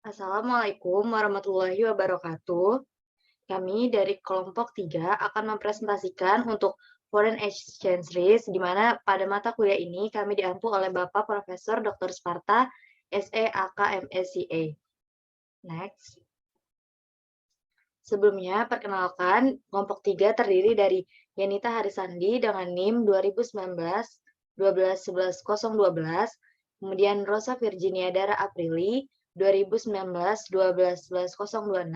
Assalamualaikum warahmatullahi wabarakatuh. Kami dari kelompok 3 akan mempresentasikan untuk Foreign Exchange Risk, di mana pada mata kuliah ini kami diampu oleh Bapak Profesor Dr. Sparta, SEAK MSCA. Next. Sebelumnya, perkenalkan, kelompok 3 terdiri dari Yanita Harisandi dengan NIM 2019 12 11 012, kemudian Rosa Virginia Dara Aprili 2019 12 11 026,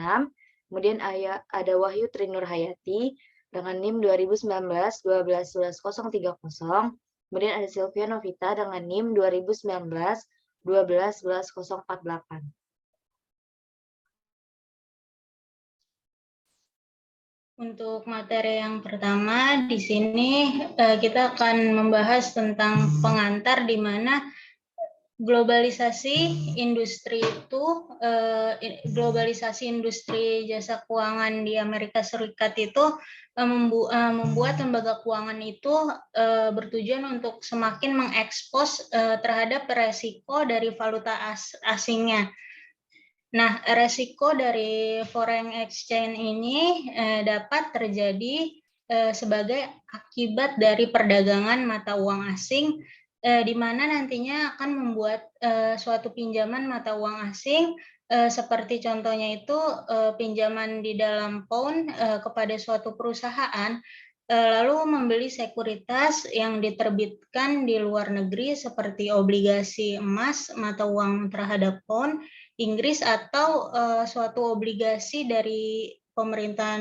kemudian ada Wahyu Trinur Hayati dengan NIM 2019 12 11 030, kemudian ada Sylvia Novita dengan NIM 2019 12 11 048. Untuk materi yang pertama, di sini kita akan membahas tentang pengantar di mana globalisasi industri jasa keuangan di Amerika Serikat itu membuat lembaga keuangan itu bertujuan untuk semakin mengekspos terhadap resiko dari valuta asingnya. Nah, resiko dari foreign exchange ini dapat terjadi sebagai akibat dari perdagangan mata uang asing, di mana nantinya akan membuat suatu pinjaman mata uang asing, seperti contohnya itu pinjaman di dalam pound kepada suatu perusahaan, lalu membeli sekuritas yang diterbitkan di luar negeri seperti obligasi emas, mata uang terhadap pound Inggris atau suatu obligasi dari pemerintahan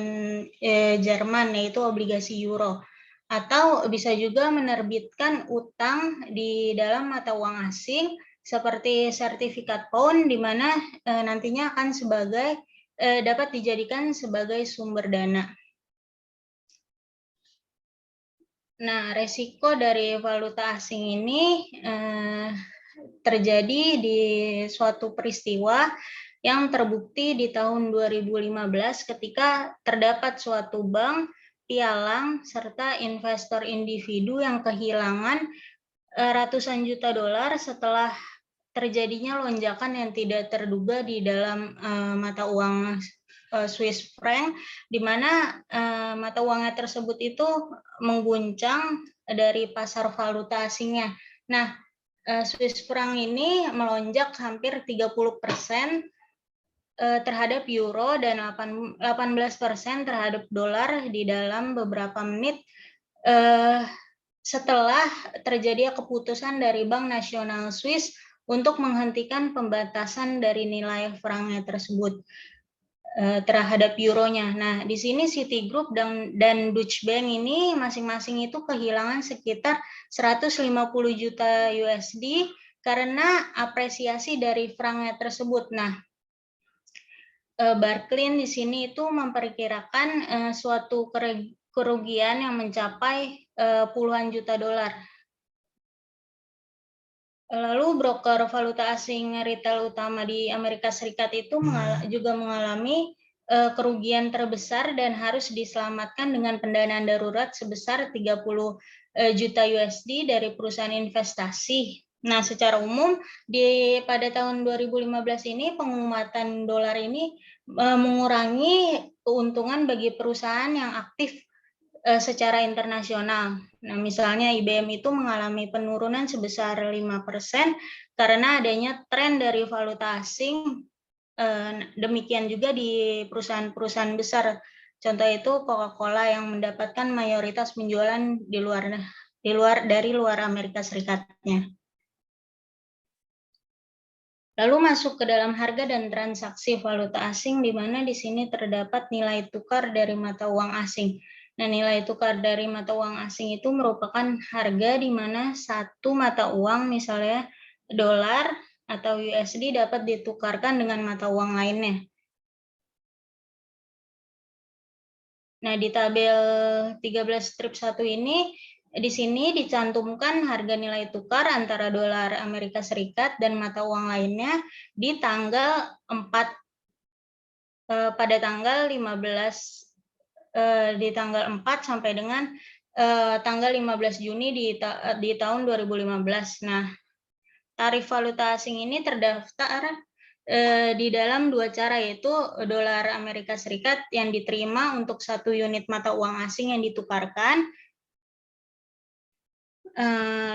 Jerman, yaitu obligasi euro, atau bisa juga menerbitkan utang di dalam mata uang asing seperti sertifikat pound, di mana nantinya akan dapat dijadikan sebagai sumber dana. Nah, resiko dari valuta asing ini terjadi di suatu peristiwa yang terbukti di tahun 2015 ketika terdapat suatu bank, pialang, serta investor individu yang kehilangan ratusan juta dolar setelah terjadinya lonjakan yang tidak terduga di dalam mata uang Swiss franc, di mana mata uangnya tersebut itu mengguncang dari pasar valuta asingnya. Nah, Swiss franc ini melonjak hampir 30% terhadap euro dan 18% terhadap dolar di dalam beberapa menit setelah terjadi keputusan dari Bank Nasional Swiss untuk menghentikan pembatasan dari nilai franknya tersebut terhadap euronya. Nah, di sini Citigroup dan Deutsche Bank ini masing-masing itu kehilangan sekitar 150 juta USD karena apresiasi dari franknya tersebut. Nah, Barclays di sini itu memperkirakan suatu kerugian yang mencapai puluhan juta dolar. Lalu broker valuta asing retail utama di Amerika Serikat itu juga mengalami kerugian terbesar dan harus diselamatkan dengan pendanaan darurat sebesar 30 juta USD dari perusahaan investasi. Nah, secara umum pada tahun 2015 ini penguatan dolar ini mengurangi keuntungan bagi perusahaan yang aktif secara internasional. Nah, misalnya IBM itu mengalami penurunan sebesar 5% karena adanya tren dari valuta asing. Demikian juga di perusahaan-perusahaan besar. Contoh itu Coca-Cola yang mendapatkan mayoritas penjualan dari luar Amerika Serikatnya. Lalu masuk ke dalam harga dan transaksi valuta asing, di mana di sini terdapat nilai tukar dari mata uang asing. Nah, nilai tukar dari mata uang asing itu merupakan harga di mana satu mata uang, misalnya dolar atau USD, dapat ditukarkan dengan mata uang lainnya. Nah, di tabel 13 strip 1 ini, di sini dicantumkan harga nilai tukar antara dolar Amerika Serikat dan mata uang lainnya di tanggal 4 pada tanggal 15 di tanggal 4 sampai dengan tanggal 15 Juni di tahun 2015. Nah, tarif valuta asing ini terdaftar di dalam dua cara, yaitu dolar Amerika Serikat yang diterima untuk 1 unit mata uang asing yang ditukarkan,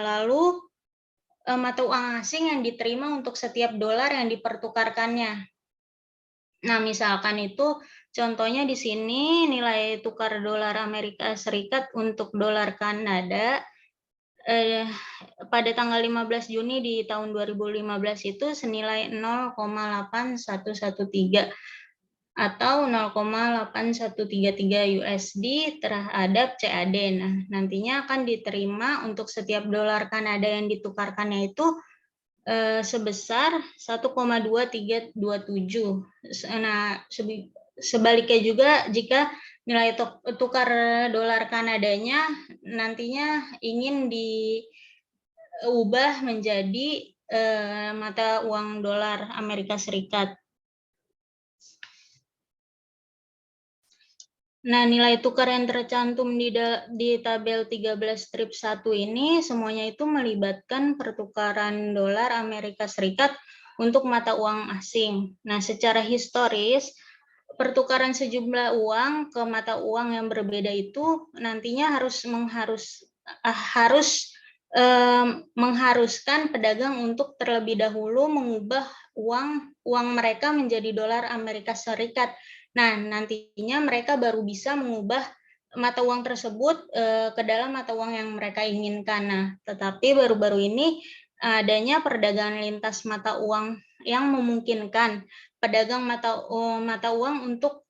lalu mata uang asing yang diterima untuk setiap dolar yang dipertukarkannya. Nah, misalkan itu contohnya di sini nilai tukar dolar Amerika Serikat untuk dolar Kanada pada tanggal 15 Juni di tahun 2015 itu senilai 0,8113 atau 0,8133 USD terhadap CAD. Nah, nantinya akan diterima untuk setiap dolar Kanada yang ditukarkannya itu sebesar 1,2327. Nah, sebaliknya juga jika nilai tukar dolar Kanadanya nantinya ingin diubah menjadi mata uang dolar Amerika Serikat. Nah, nilai tukar yang tercantum di tabel 13 strip 1 ini semuanya itu melibatkan pertukaran dolar Amerika Serikat untuk mata uang asing. Nah, secara historis, pertukaran sejumlah uang ke mata uang yang berbeda itu nantinya mengharuskan pedagang untuk terlebih dahulu mengubah uang mereka menjadi dolar Amerika Serikat. Nah, nantinya mereka baru bisa mengubah mata uang tersebut ke dalam mata uang yang mereka inginkan. Nah, tetapi baru-baru ini adanya perdagangan lintas mata uang yang memungkinkan pedagang mata uang untuk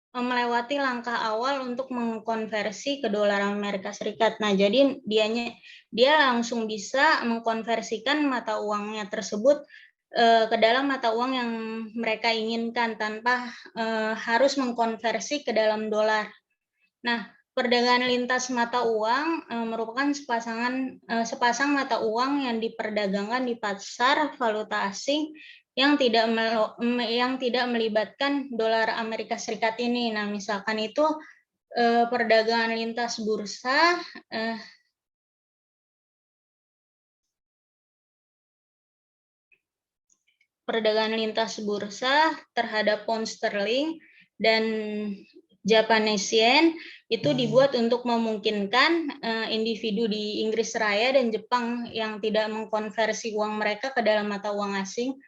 melewati langkah awal untuk mengkonversi ke dolar Amerika Serikat. Nah, jadi dia langsung bisa mengkonversikan mata uangnya tersebut ke dalam mata uang yang mereka inginkan tanpa harus mengkonversi ke dalam dolar. Nah, perdagangan lintas mata uang merupakan sepasang mata uang yang diperdagangkan di pasar valuta asing yang tidak melibatkan dolar Amerika Serikat ini. Nah, misalkan itu perdagangan lintas bursa perdagangan lintas bursa terhadap pound sterling dan Japanese yen itu dibuat untuk memungkinkan individu di Inggris Raya dan Jepang yang tidak mengkonversi uang mereka ke dalam mata uang asing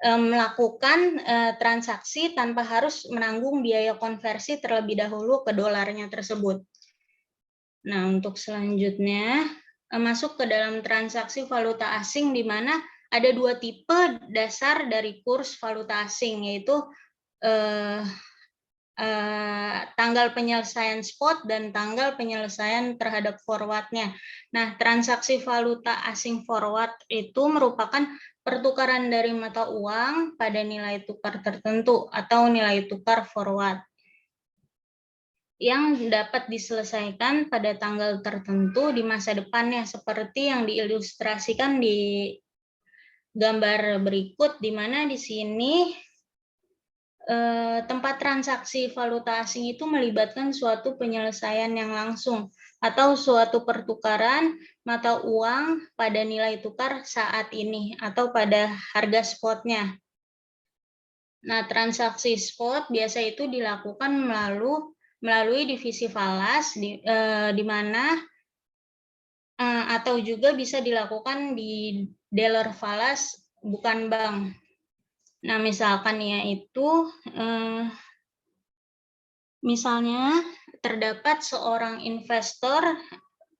melakukan transaksi tanpa harus menanggung biaya konversi terlebih dahulu ke dolarnya tersebut. Nah, untuk selanjutnya masuk ke dalam transaksi valuta asing di mana ada dua tipe dasar dari kurs valuta asing, yaitu tanggal penyelesaian spot dan tanggal penyelesaian terhadap forward-nya. Nah, transaksi valuta asing forward itu merupakan pertukaran dari mata uang pada nilai tukar tertentu atau nilai tukar forward yang dapat diselesaikan pada tanggal tertentu di masa depannya, seperti yang diilustrasikan di gambar berikut, di mana di sini tempat transaksi valuta asing itu melibatkan suatu penyelesaian yang langsung atau suatu pertukaran mata uang pada nilai tukar saat ini atau pada harga spotnya. Nah, transaksi spot biasa itu dilakukan melalui divisi falas di mana atau juga bisa dilakukan di dealer falas bukan bank. Nah, misalkan yaitu misalnya terdapat seorang investor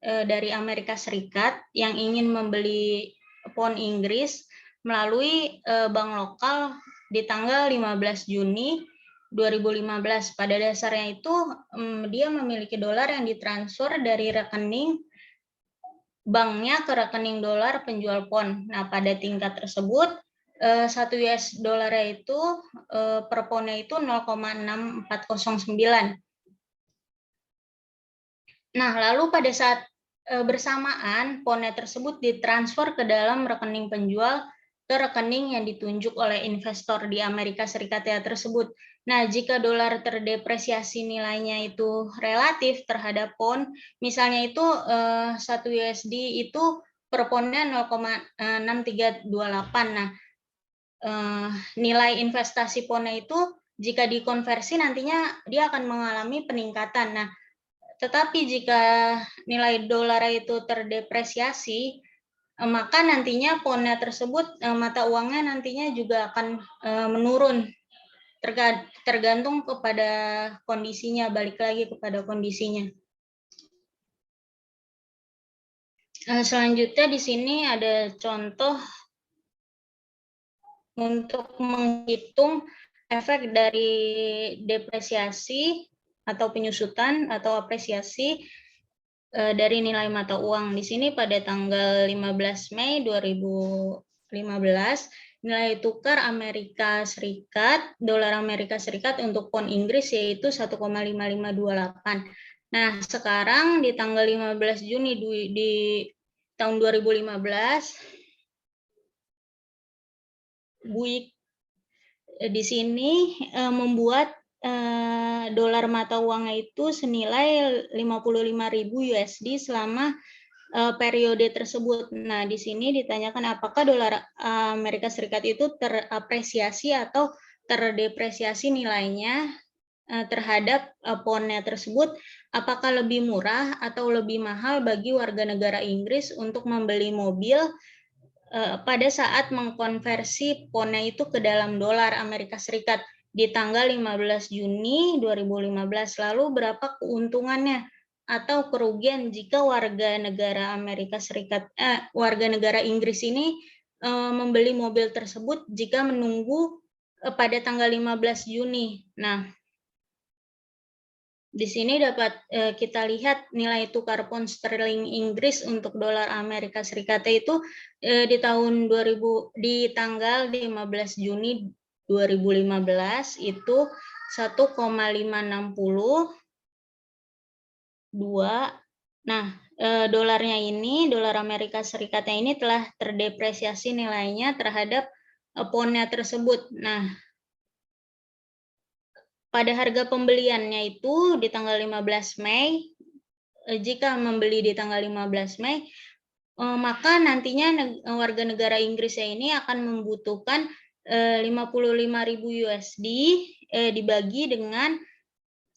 dari Amerika Serikat yang ingin membeli pound Inggris melalui bank lokal di tanggal 15 Juni 2015. Pada dasarnya itu dia memiliki dolar yang ditransfer dari rekening banknya ke rekening dolar penjual pound. Nah, pada tingkat tersebut 1 US dollar itu per poundnya itu 0,6409. Nah, lalu pada saat bersamaan poundnya tersebut ditransfer ke dalam rekening penjual ke rekening yang ditunjuk oleh investor di Amerika Serikat tersebut. Nah, jika dolar terdepresiasi nilainya itu relatif terhadap pound, misalnya itu 1 USD itu per poundnya 0,6328. Nah, nilai investasi ponnya itu jika dikonversi nantinya dia akan mengalami peningkatan. Nah, tetapi jika nilai dolar itu terdepresiasi, maka nantinya ponnya tersebut, mata uangnya nantinya juga akan menurun, tergantung kepada kondisinya, balik lagi kepada kondisinya. Selanjutnya di sini ada contoh untuk menghitung efek dari depresiasi atau penyusutan atau apresiasi dari nilai mata uang. Di sini pada tanggal 15 Mei 2015, nilai tukar Amerika Serikat, dolar Amerika Serikat untuk pound Inggris yaitu 1,5528. Nah, sekarang di tanggal 15 Juni di tahun 2015, Buick di sini membuat dolar mata uangnya itu senilai 55.000 USD selama periode tersebut. Nah, di sini ditanyakan apakah dolar Amerika Serikat itu terapresiasi atau terdepresiasi nilainya terhadap poundnya tersebut, apakah lebih murah atau lebih mahal bagi warga negara Inggris untuk membeli mobil pada saat mengkonversi poundnya itu ke dalam dolar Amerika Serikat di tanggal 15 Juni 2015. Lalu berapa keuntungannya atau kerugian jika warga negara Amerika Serikat, warga negara Inggris ini membeli mobil tersebut jika menunggu pada tanggal 15 Juni. Nah, di sini dapat kita lihat nilai tukar pound sterling Inggris untuk dolar Amerika Serikat itu di tanggal 15 Juni 2015 itu 1,562. Nah, dolarnya ini, dolar Amerika Serikatnya ini telah terdepresiasi nilainya terhadap poundnya tersebut. Nah, pada harga pembeliannya itu di tanggal 15 Mei, jika membeli di tanggal 15 Mei, maka nantinya warga negara Inggris ini akan membutuhkan 55.000 USD dibagi dengan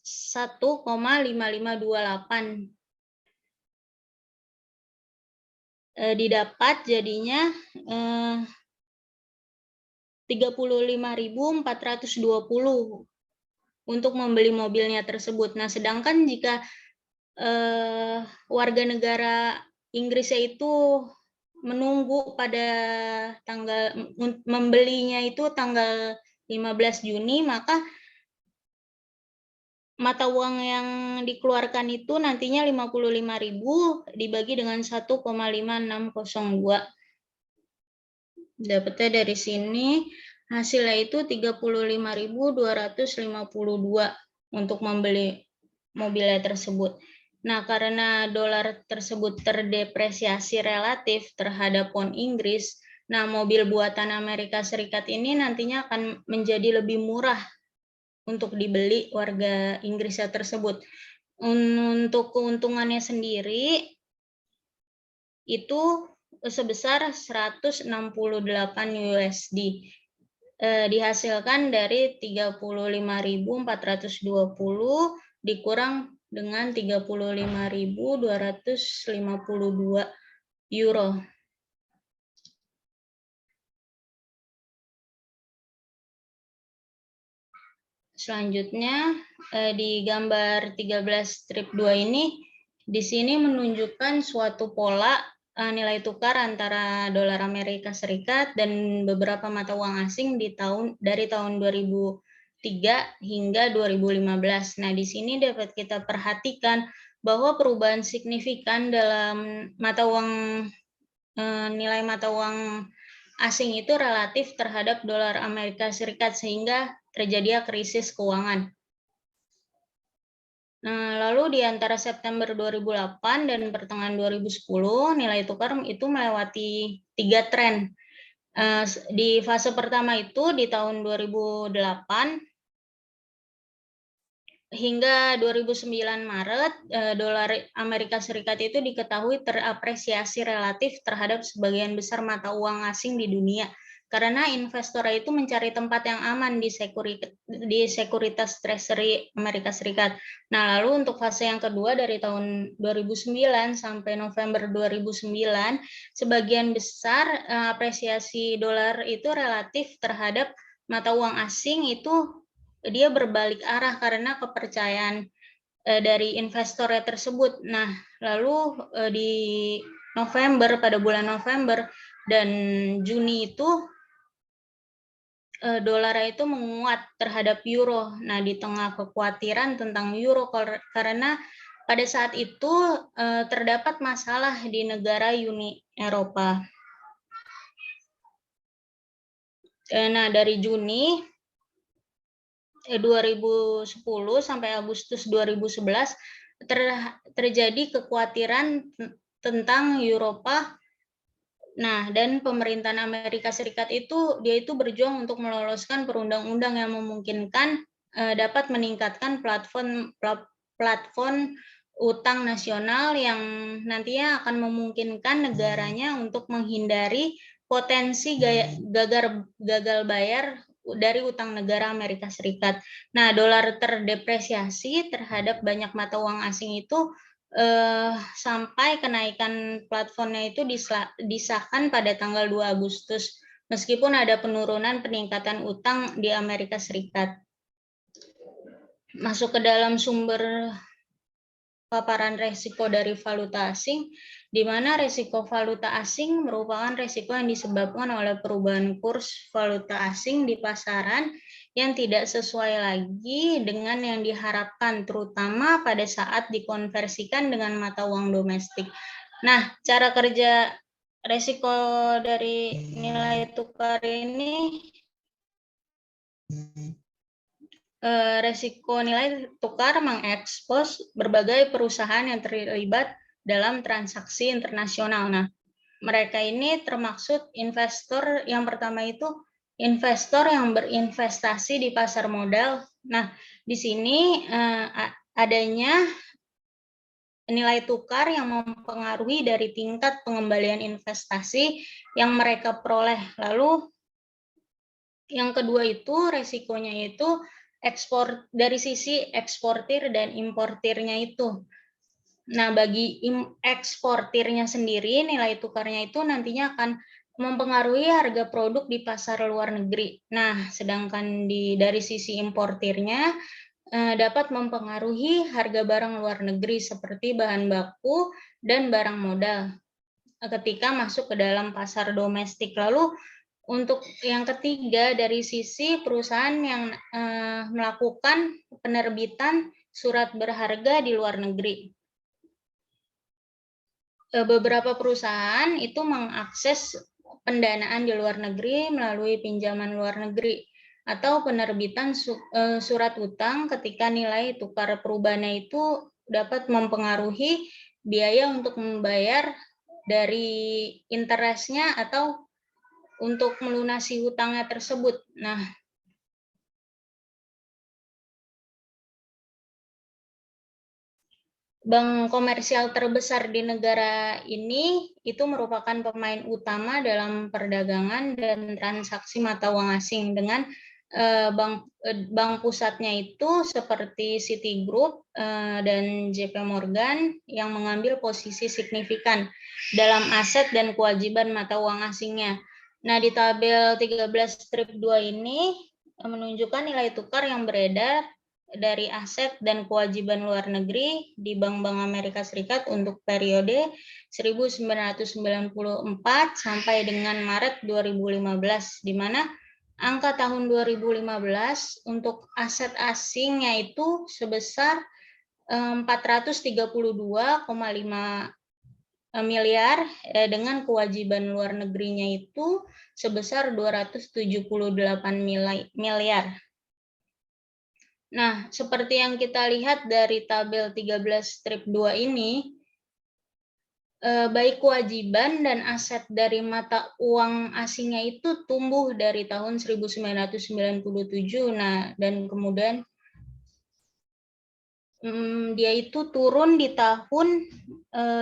1,5528. Didapat jadinya 35.420 untuk membeli mobilnya tersebut. Nah, sedangkan jika warga negara Inggris itu menunggu pada tanggal membelinya itu tanggal 15 Juni, maka mata uang yang dikeluarkan itu nantinya 55.000 dibagi dengan 1,5602. Dapatnya dari sini hasilnya itu 35.252 untuk membeli mobilnya tersebut. Nah, karena dolar tersebut terdepresiasi relatif terhadap pound Inggris, nah mobil buatan Amerika Serikat ini nantinya akan menjadi lebih murah untuk dibeli warga Inggrisnya tersebut. Untuk keuntungannya sendiri itu sebesar 168 USD. Dihasilkan dari 35.420 dikurang dengan 35.252 euro. Selanjutnya di gambar 13 strip 2 ini di sini menunjukkan suatu pola nilai tukar antara dolar Amerika Serikat dan beberapa mata uang asing dari tahun 2003 hingga 2015. Nah, di sini dapat kita perhatikan bahwa perubahan signifikan dalam nilai mata uang asing itu relatif terhadap dolar Amerika Serikat sehingga terjadi krisis keuangan. Nah, lalu di antara September 2008 dan pertengahan 2010, nilai tukar itu melewati 3 tren. Di fase pertama itu di tahun 2008 hingga 2009 Maret, dolar Amerika Serikat itu diketahui terapresiasi relatif terhadap sebagian besar mata uang asing di dunia. karena investor itu mencari tempat yang aman di sekuritas Treasury Amerika Serikat. Nah, lalu untuk fase yang kedua dari tahun 2009 sampai November 2009, sebagian besar apresiasi dolar itu relatif terhadap mata uang asing itu dia berbalik arah karena kepercayaan dari investornya tersebut. Nah, lalu di pada bulan November dan Juni itu dolar itu menguat terhadap euro. Nah, di tengah kekhawatiran tentang euro karena pada saat itu terdapat masalah di negara Uni Eropa. Nah, dari Juni 2010 sampai Agustus 2011 terjadi kekhawatiran tentang Eropa. Nah, dan pemerintahan Amerika Serikat dia itu berjuang untuk meloloskan perundang-undang yang memungkinkan dapat meningkatkan platform utang nasional yang nantinya akan memungkinkan negaranya untuk menghindari potensi gagal bayar dari utang negara Amerika Serikat. Nah, dolar terdepresiasi terhadap banyak mata uang asing itu sampai kenaikan platformnya itu disahkan pada tanggal 2 Agustus, meskipun ada penurunan peningkatan utang di Amerika Serikat. Masuk ke dalam sumber paparan resiko dari valuta asing, di mana resiko valuta asing merupakan resiko yang disebabkan oleh perubahan kurs valuta asing di pasaran yang tidak sesuai lagi dengan yang diharapkan, terutama pada saat dikonversikan dengan mata uang domestik. Nah, cara kerja resiko dari nilai tukar ini, resiko nilai tukar mengekspos berbagai perusahaan yang terlibat dalam transaksi internasional. Nah, mereka ini termaksud investor yang pertama itu investor yang berinvestasi di pasar modal. Nah, di sini adanya nilai tukar yang mempengaruhi dari tingkat pengembalian investasi yang mereka peroleh. Lalu yang kedua itu resikonya itu ekspor dari sisi eksportir dan importirnya itu. Nah, bagi eksportirnya sendiri, nilai tukarnya itu nantinya akan mempengaruhi harga produk di pasar luar negeri. Nah, sedangkan dari sisi importirnya dapat mempengaruhi harga barang luar negeri seperti bahan baku dan barang modal ketika masuk ke dalam pasar domestik. Lalu untuk yang ketiga, dari sisi perusahaan yang melakukan penerbitan surat berharga di luar negeri. Beberapa perusahaan itu mengakses pendanaan di luar negeri melalui pinjaman luar negeri atau penerbitan surat utang ketika nilai tukar perubahannya itu dapat mempengaruhi biaya untuk membayar dari interestnya atau untuk melunasi hutangnya tersebut. Nah, bank komersial terbesar di negara ini itu merupakan pemain utama dalam perdagangan dan transaksi mata uang asing dengan bank pusatnya itu seperti Citigroup dan JP Morgan yang mengambil posisi signifikan dalam aset dan kewajiban mata uang asingnya. Nah, di tabel 13-2 ini menunjukkan nilai tukar yang beredar dari aset dan kewajiban luar negeri di bank-bank Amerika Serikat untuk periode 1994 sampai dengan Maret 2015, di mana angka tahun 2015 untuk aset asingnya itu sebesar 432,5 miliar dengan kewajiban luar negerinya itu sebesar 278 miliar. Nah, seperti yang kita lihat dari tabel 13-2 ini, baik kewajiban dan aset dari mata uang asingnya itu tumbuh dari tahun 1997. Nah, dan kemudian dia itu turun di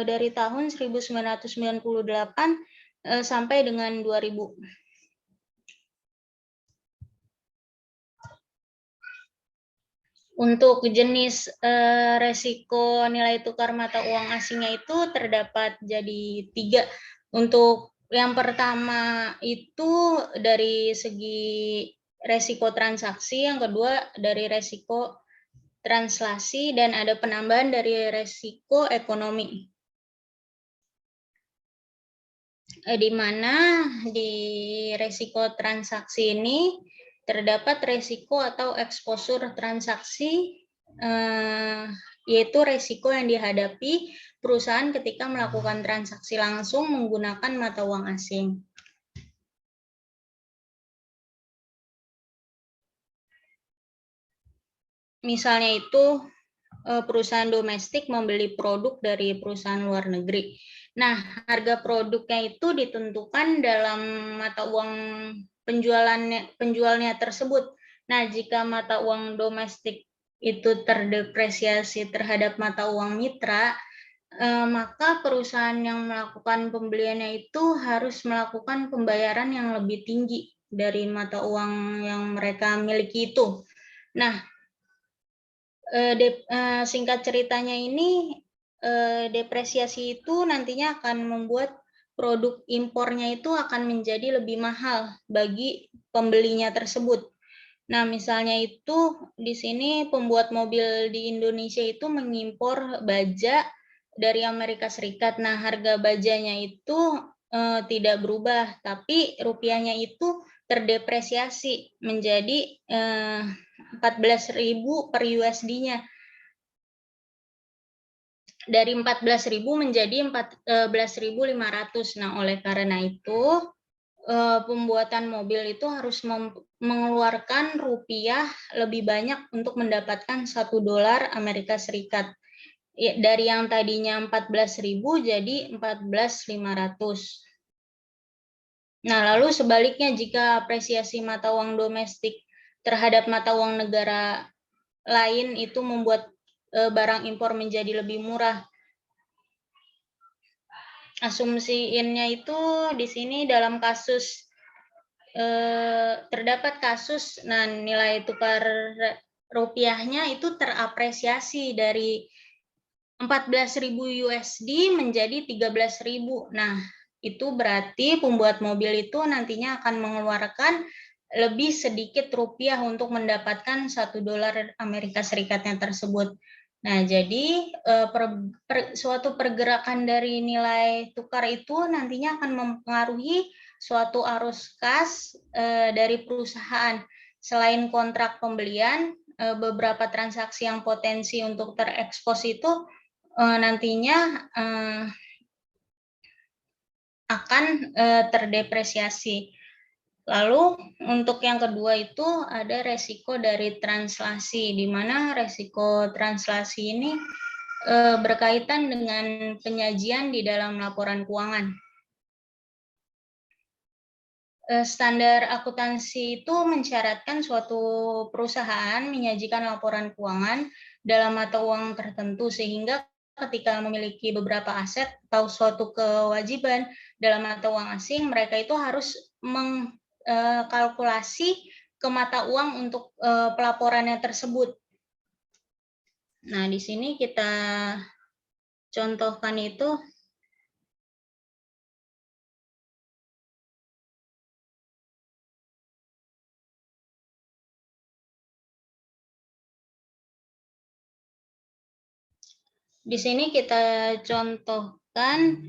dari tahun 1998 sampai dengan 2000. Untuk jenis resiko nilai tukar mata uang asingnya itu terdapat jadi 3. Untuk yang pertama itu dari segi resiko transaksi, yang kedua dari resiko translasi, dan ada penambahan dari resiko ekonomi. Di mana di resiko transaksi ini terdapat resiko atau eksposur transaksi, yaitu resiko yang dihadapi perusahaan ketika melakukan transaksi langsung menggunakan mata uang asing. Misalnya itu perusahaan domestik membeli produk dari perusahaan luar negeri. Nah, harga produknya itu ditentukan dalam mata uang penjualnya tersebut. Nah, jika mata uang domestik itu terdepresiasi terhadap mata uang mitra, maka perusahaan yang melakukan pembeliannya itu harus melakukan pembayaran yang lebih tinggi dari mata uang yang mereka miliki itu. Nah, singkat ceritanya ini, depresiasi itu nantinya akan membuat produk impornya itu akan menjadi lebih mahal bagi pembelinya tersebut. Nah, misalnya itu di sini pembuat mobil di Indonesia itu mengimpor baja dari Amerika Serikat. Nah, harga bajanya itu tidak berubah, tapi rupiahnya itu terdepresiasi menjadi 14.000 per USD-nya. Dari 14.000 menjadi 14.500. Nah, oleh karena itu pembuatan mobil itu harus mengeluarkan rupiah lebih banyak untuk mendapatkan $1 Amerika Serikat. Dari yang tadinya 14.000 jadi 14.500. Nah, lalu sebaliknya jika apresiasi mata uang domestik terhadap mata uang negara lain itu membuat barang impor menjadi lebih murah. Asumsiinnya itu di sini dalam kasus terdapat kasus, nah nilai tukar rupiahnya itu terapresiasi dari 14.000 USD menjadi 13.000. Nah, itu berarti pembuat mobil itu nantinya akan mengeluarkan lebih sedikit rupiah untuk mendapatkan $1 Amerika Serikatnya tersebut. Nah, jadi suatu pergerakan dari nilai tukar itu nantinya akan mempengaruhi suatu arus kas dari perusahaan. Selain kontrak pembelian, beberapa transaksi yang potensi untuk terekspos itu nantinya akan terdepresiasi. Lalu untuk yang kedua itu ada resiko dari translasi, di mana resiko translasi ini berkaitan dengan penyajian di dalam laporan keuangan. Standar akuntansi itu mensyaratkan suatu perusahaan menyajikan laporan keuangan dalam mata uang tertentu, sehingga ketika memiliki beberapa aset atau suatu kewajiban dalam mata uang asing, mereka itu harus mengkalkulasi ke mata uang untuk pelaporannya tersebut. Nah, di sini kita contohkan itu. Di sini kita contohkan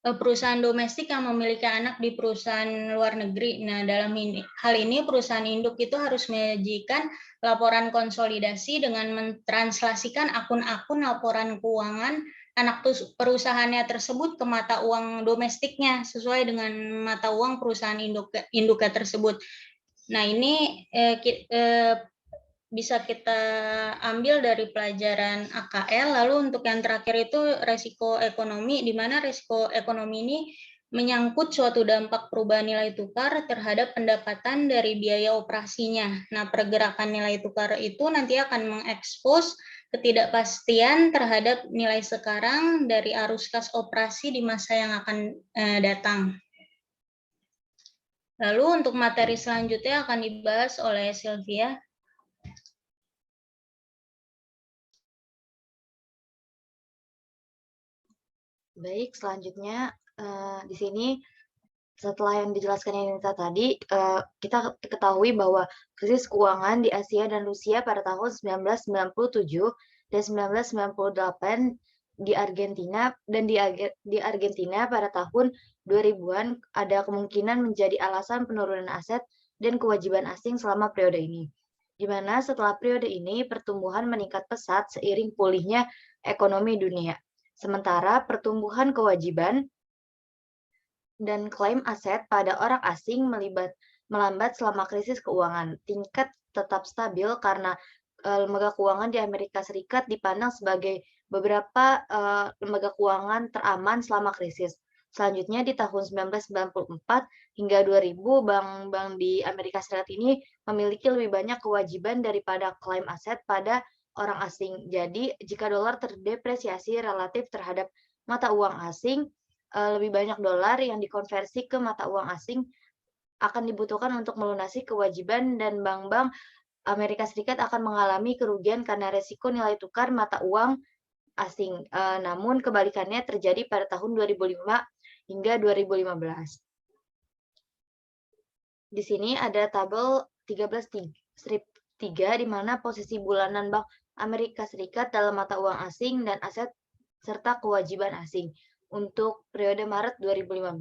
perusahaan domestik yang memiliki anak di perusahaan luar negeri. Nah, dalam hal ini perusahaan induk itu harus menyajikan laporan konsolidasi dengan mentranslasikan akun-akun laporan keuangan anak perusahaannya tersebut ke mata uang domestiknya sesuai dengan mata uang perusahaan induknya tersebut. Nah, ini bisa kita ambil dari pelajaran AKL. Lalu untuk yang terakhir itu resiko ekonomi, di mana resiko ekonomi ini menyangkut suatu dampak perubahan nilai tukar terhadap pendapatan dari biaya operasinya. Nah, pergerakan nilai tukar itu nanti akan mengekspos ketidakpastian terhadap nilai sekarang dari arus kas operasi di masa yang akan datang. Lalu untuk materi selanjutnya akan dibahas oleh Sylvia. Baik, selanjutnya di sini setelah yang dijelaskan Yanita tadi, kita ketahui bahwa krisis keuangan di Asia dan Rusia pada tahun 1997 dan 1998 di Argentina dan di Argentina pada tahun 2000-an ada kemungkinan menjadi alasan penurunan aset dan kewajiban asing selama periode ini. Di mana setelah periode ini pertumbuhan meningkat pesat seiring pulihnya ekonomi dunia. Sementara pertumbuhan kewajiban dan klaim aset pada orang asing melambat selama krisis keuangan. Tingkat tetap stabil karena lembaga keuangan di Amerika Serikat dipandang sebagai beberapa lembaga keuangan teraman selama krisis. Selanjutnya di tahun 1994 hingga 2000, bank-bank di Amerika Serikat ini memiliki lebih banyak kewajiban daripada klaim aset pada orang asing. Jadi, jika dolar terdepresiasi relatif terhadap mata uang asing, lebih banyak dolar yang dikonversi ke mata uang asing akan dibutuhkan untuk melunasi kewajiban dan bank-bank Amerika Serikat akan mengalami kerugian karena resiko nilai tukar mata uang asing. Namun kebalikannya terjadi pada tahun 2005 hingga 2015. Di sini ada tabel 13 strip 3 di mana posisi bulanan Bank Amerika Serikat dalam mata uang asing dan aset serta kewajiban asing untuk periode Maret 2015.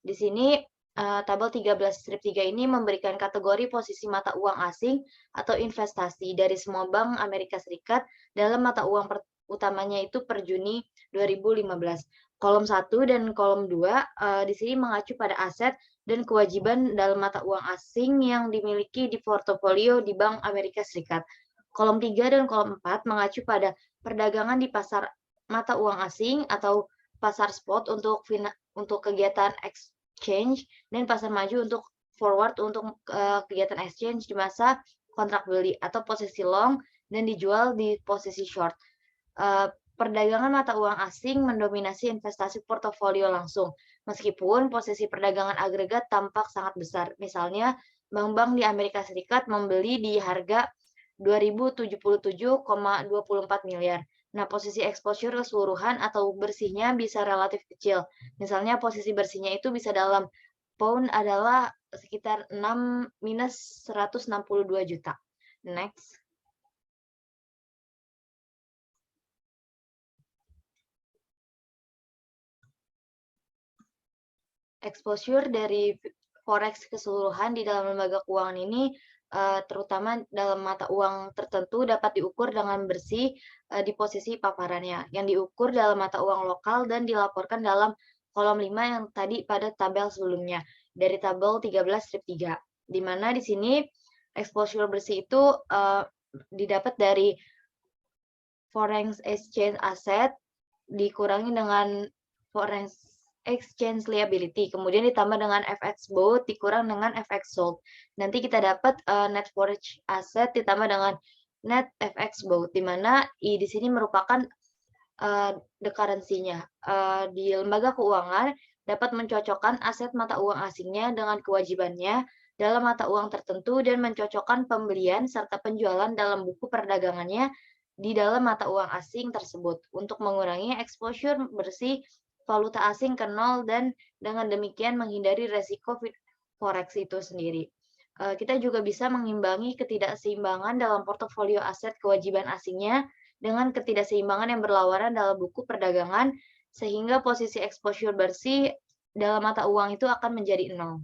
Di sini tabel 13 strip 3 ini memberikan kategori posisi mata uang asing atau investasi dari semua bank Amerika Serikat dalam mata uang utamanya itu per Juni 2015. Kolom 1 dan kolom 2 di sini mengacu pada aset dan kewajiban dalam mata uang asing yang dimiliki di portofolio di Bank Amerika Serikat. Kolom 3 dan kolom 4 mengacu pada perdagangan di pasar mata uang asing atau pasar spot untuk kegiatan exchange dan pasar maju untuk forward untuk kegiatan exchange di masa kontrak beli atau posisi long dan dijual di posisi short. Perdagangan mata uang asing mendominasi investasi portofolio langsung, meskipun posisi perdagangan agregat tampak sangat besar. Misalnya, bank-bank di Amerika Serikat membeli di harga 2.077,24 miliar. Nah, posisi exposure keseluruhan atau bersihnya bisa relatif kecil. Misalnya, posisi bersihnya itu bisa dalam pound adalah sekitar 6 minus 162 juta. Next. Exposure dari forex keseluruhan di dalam lembaga keuangan ini terutama dalam mata uang tertentu dapat diukur dengan bersih di posisi paparannya yang diukur dalam mata uang lokal dan dilaporkan dalam kolom 5 yang tadi pada tabel sebelumnya dari tabel 13 strip 3 di mana di sini exposure bersih itu didapat dari foreign exchange asset dikurangi dengan foreign exchange liability, kemudian ditambah dengan FX bought dikurang dengan FX sold. Nanti kita dapat net foreign asset ditambah dengan net FX bought, di mana I di sini merupakan the currency-nya. Di lembaga keuangan dapat mencocokkan aset mata uang asingnya dengan kewajibannya dalam mata uang tertentu dan mencocokkan pembelian serta penjualan dalam buku perdagangannya di dalam mata uang asing tersebut untuk mengurangi exposure bersih valuta asing ke nol dan dengan demikian menghindari resiko forex itu sendiri. Kita juga bisa mengimbangi ketidakseimbangan dalam portofolio aset kewajiban asingnya dengan ketidakseimbangan yang berlawanan dalam buku perdagangan sehingga posisi exposure bersih dalam mata uang itu akan menjadi nol.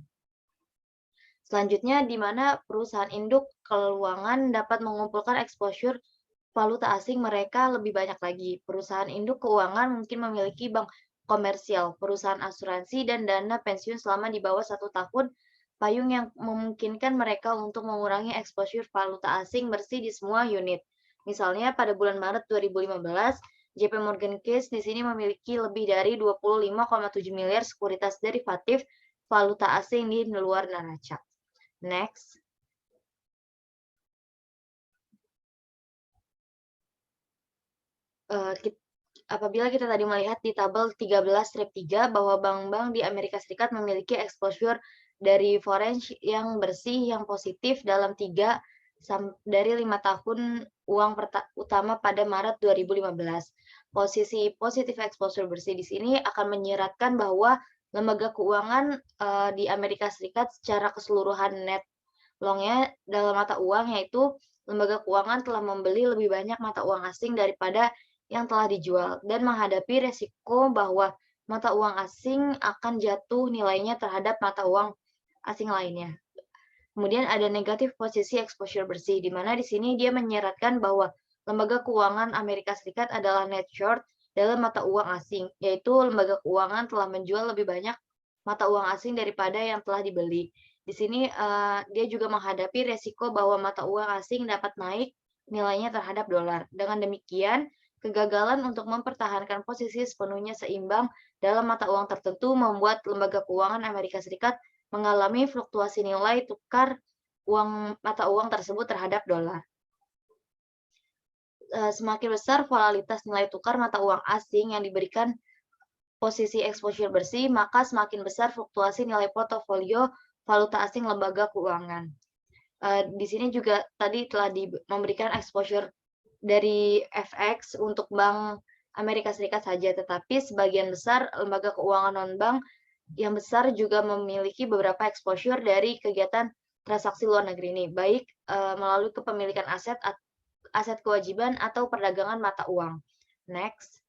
Selanjutnya, di mana perusahaan induk keuangan dapat mengumpulkan exposure valuta asing mereka lebih banyak lagi. Perusahaan induk keuangan mungkin memiliki bank komersial, perusahaan asuransi, dan dana pensiun selama di bawah 1 tahun, payung yang memungkinkan mereka untuk mengurangi exposure valuta asing bersih di semua unit. Misalnya pada bulan Maret 2015, JP Morgan Chase di sini memiliki lebih dari 25,7 miliar sekuritas derivatif valuta asing di luar neraca. Next. Apabila kita tadi melihat di tabel 13 strip 3 bahwa bank-bank di Amerika Serikat memiliki exposure dari foreign yang bersih yang positif dalam 3 dari 5 tahun uang utama pada Maret 2015. Posisi positif exposure bersih di sini akan menyiratkan bahwa lembaga keuangan di Amerika Serikat secara keseluruhan net long-nya dalam mata uang, yaitu lembaga keuangan telah membeli lebih banyak mata uang asing daripada yang telah dijual dan menghadapi resiko bahwa mata uang asing akan jatuh nilainya terhadap mata uang asing lainnya. Kemudian ada negatif posisi exposure bersih, di mana di sini dia menyeratkan bahwa lembaga keuangan Amerika Serikat adalah net short dalam mata uang asing, yaitu lembaga keuangan telah menjual lebih banyak mata uang asing daripada yang telah dibeli. Di sini dia juga menghadapi resiko bahwa mata uang asing dapat naik nilainya terhadap dolar. Dengan demikian, kegagalan untuk mempertahankan posisi sepenuhnya seimbang dalam mata uang tertentu membuat lembaga keuangan Amerika Serikat mengalami fluktuasi nilai tukar mata uang tersebut terhadap dolar. Semakin besar volatilitas nilai tukar mata uang asing yang diberikan posisi exposure bersih, maka semakin besar fluktuasi nilai portofolio valuta asing lembaga keuangan. Di sini juga tadi telah memberikan exposure dari FX untuk Bank Amerika Serikat saja, tetapi sebagian besar lembaga keuangan non-bank yang besar juga memiliki beberapa exposure dari kegiatan transaksi luar negeri ini, baik melalui kepemilikan aset kewajiban atau perdagangan mata uang. Next.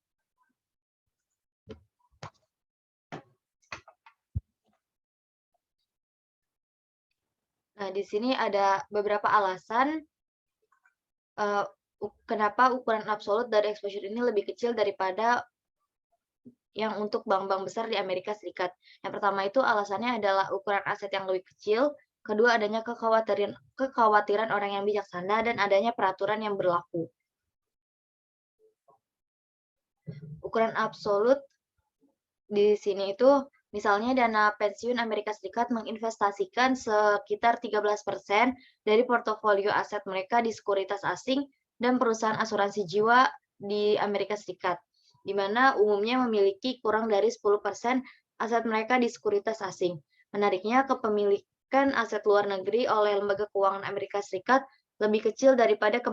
Nah, di sini ada beberapa alasan kenapa ukuran absolut dari exposure ini lebih kecil daripada yang untuk bank-bank besar di Amerika Serikat. Yang pertama itu alasannya adalah ukuran aset yang lebih kecil, kedua adanya kekhawatiran orang yang bijaksana, dan adanya peraturan yang berlaku. Ukuran absolut di sini itu misalnya dana pensiun Amerika Serikat menginvestasikan sekitar 13% dari portofolio aset mereka di sekuritas asing dan perusahaan asuransi jiwa di Amerika Serikat, di mana umumnya memiliki kurang dari 10% aset mereka di sekuritas asing. Menariknya, kepemilikan aset luar negeri oleh lembaga keuangan Amerika Serikat lebih kecil daripada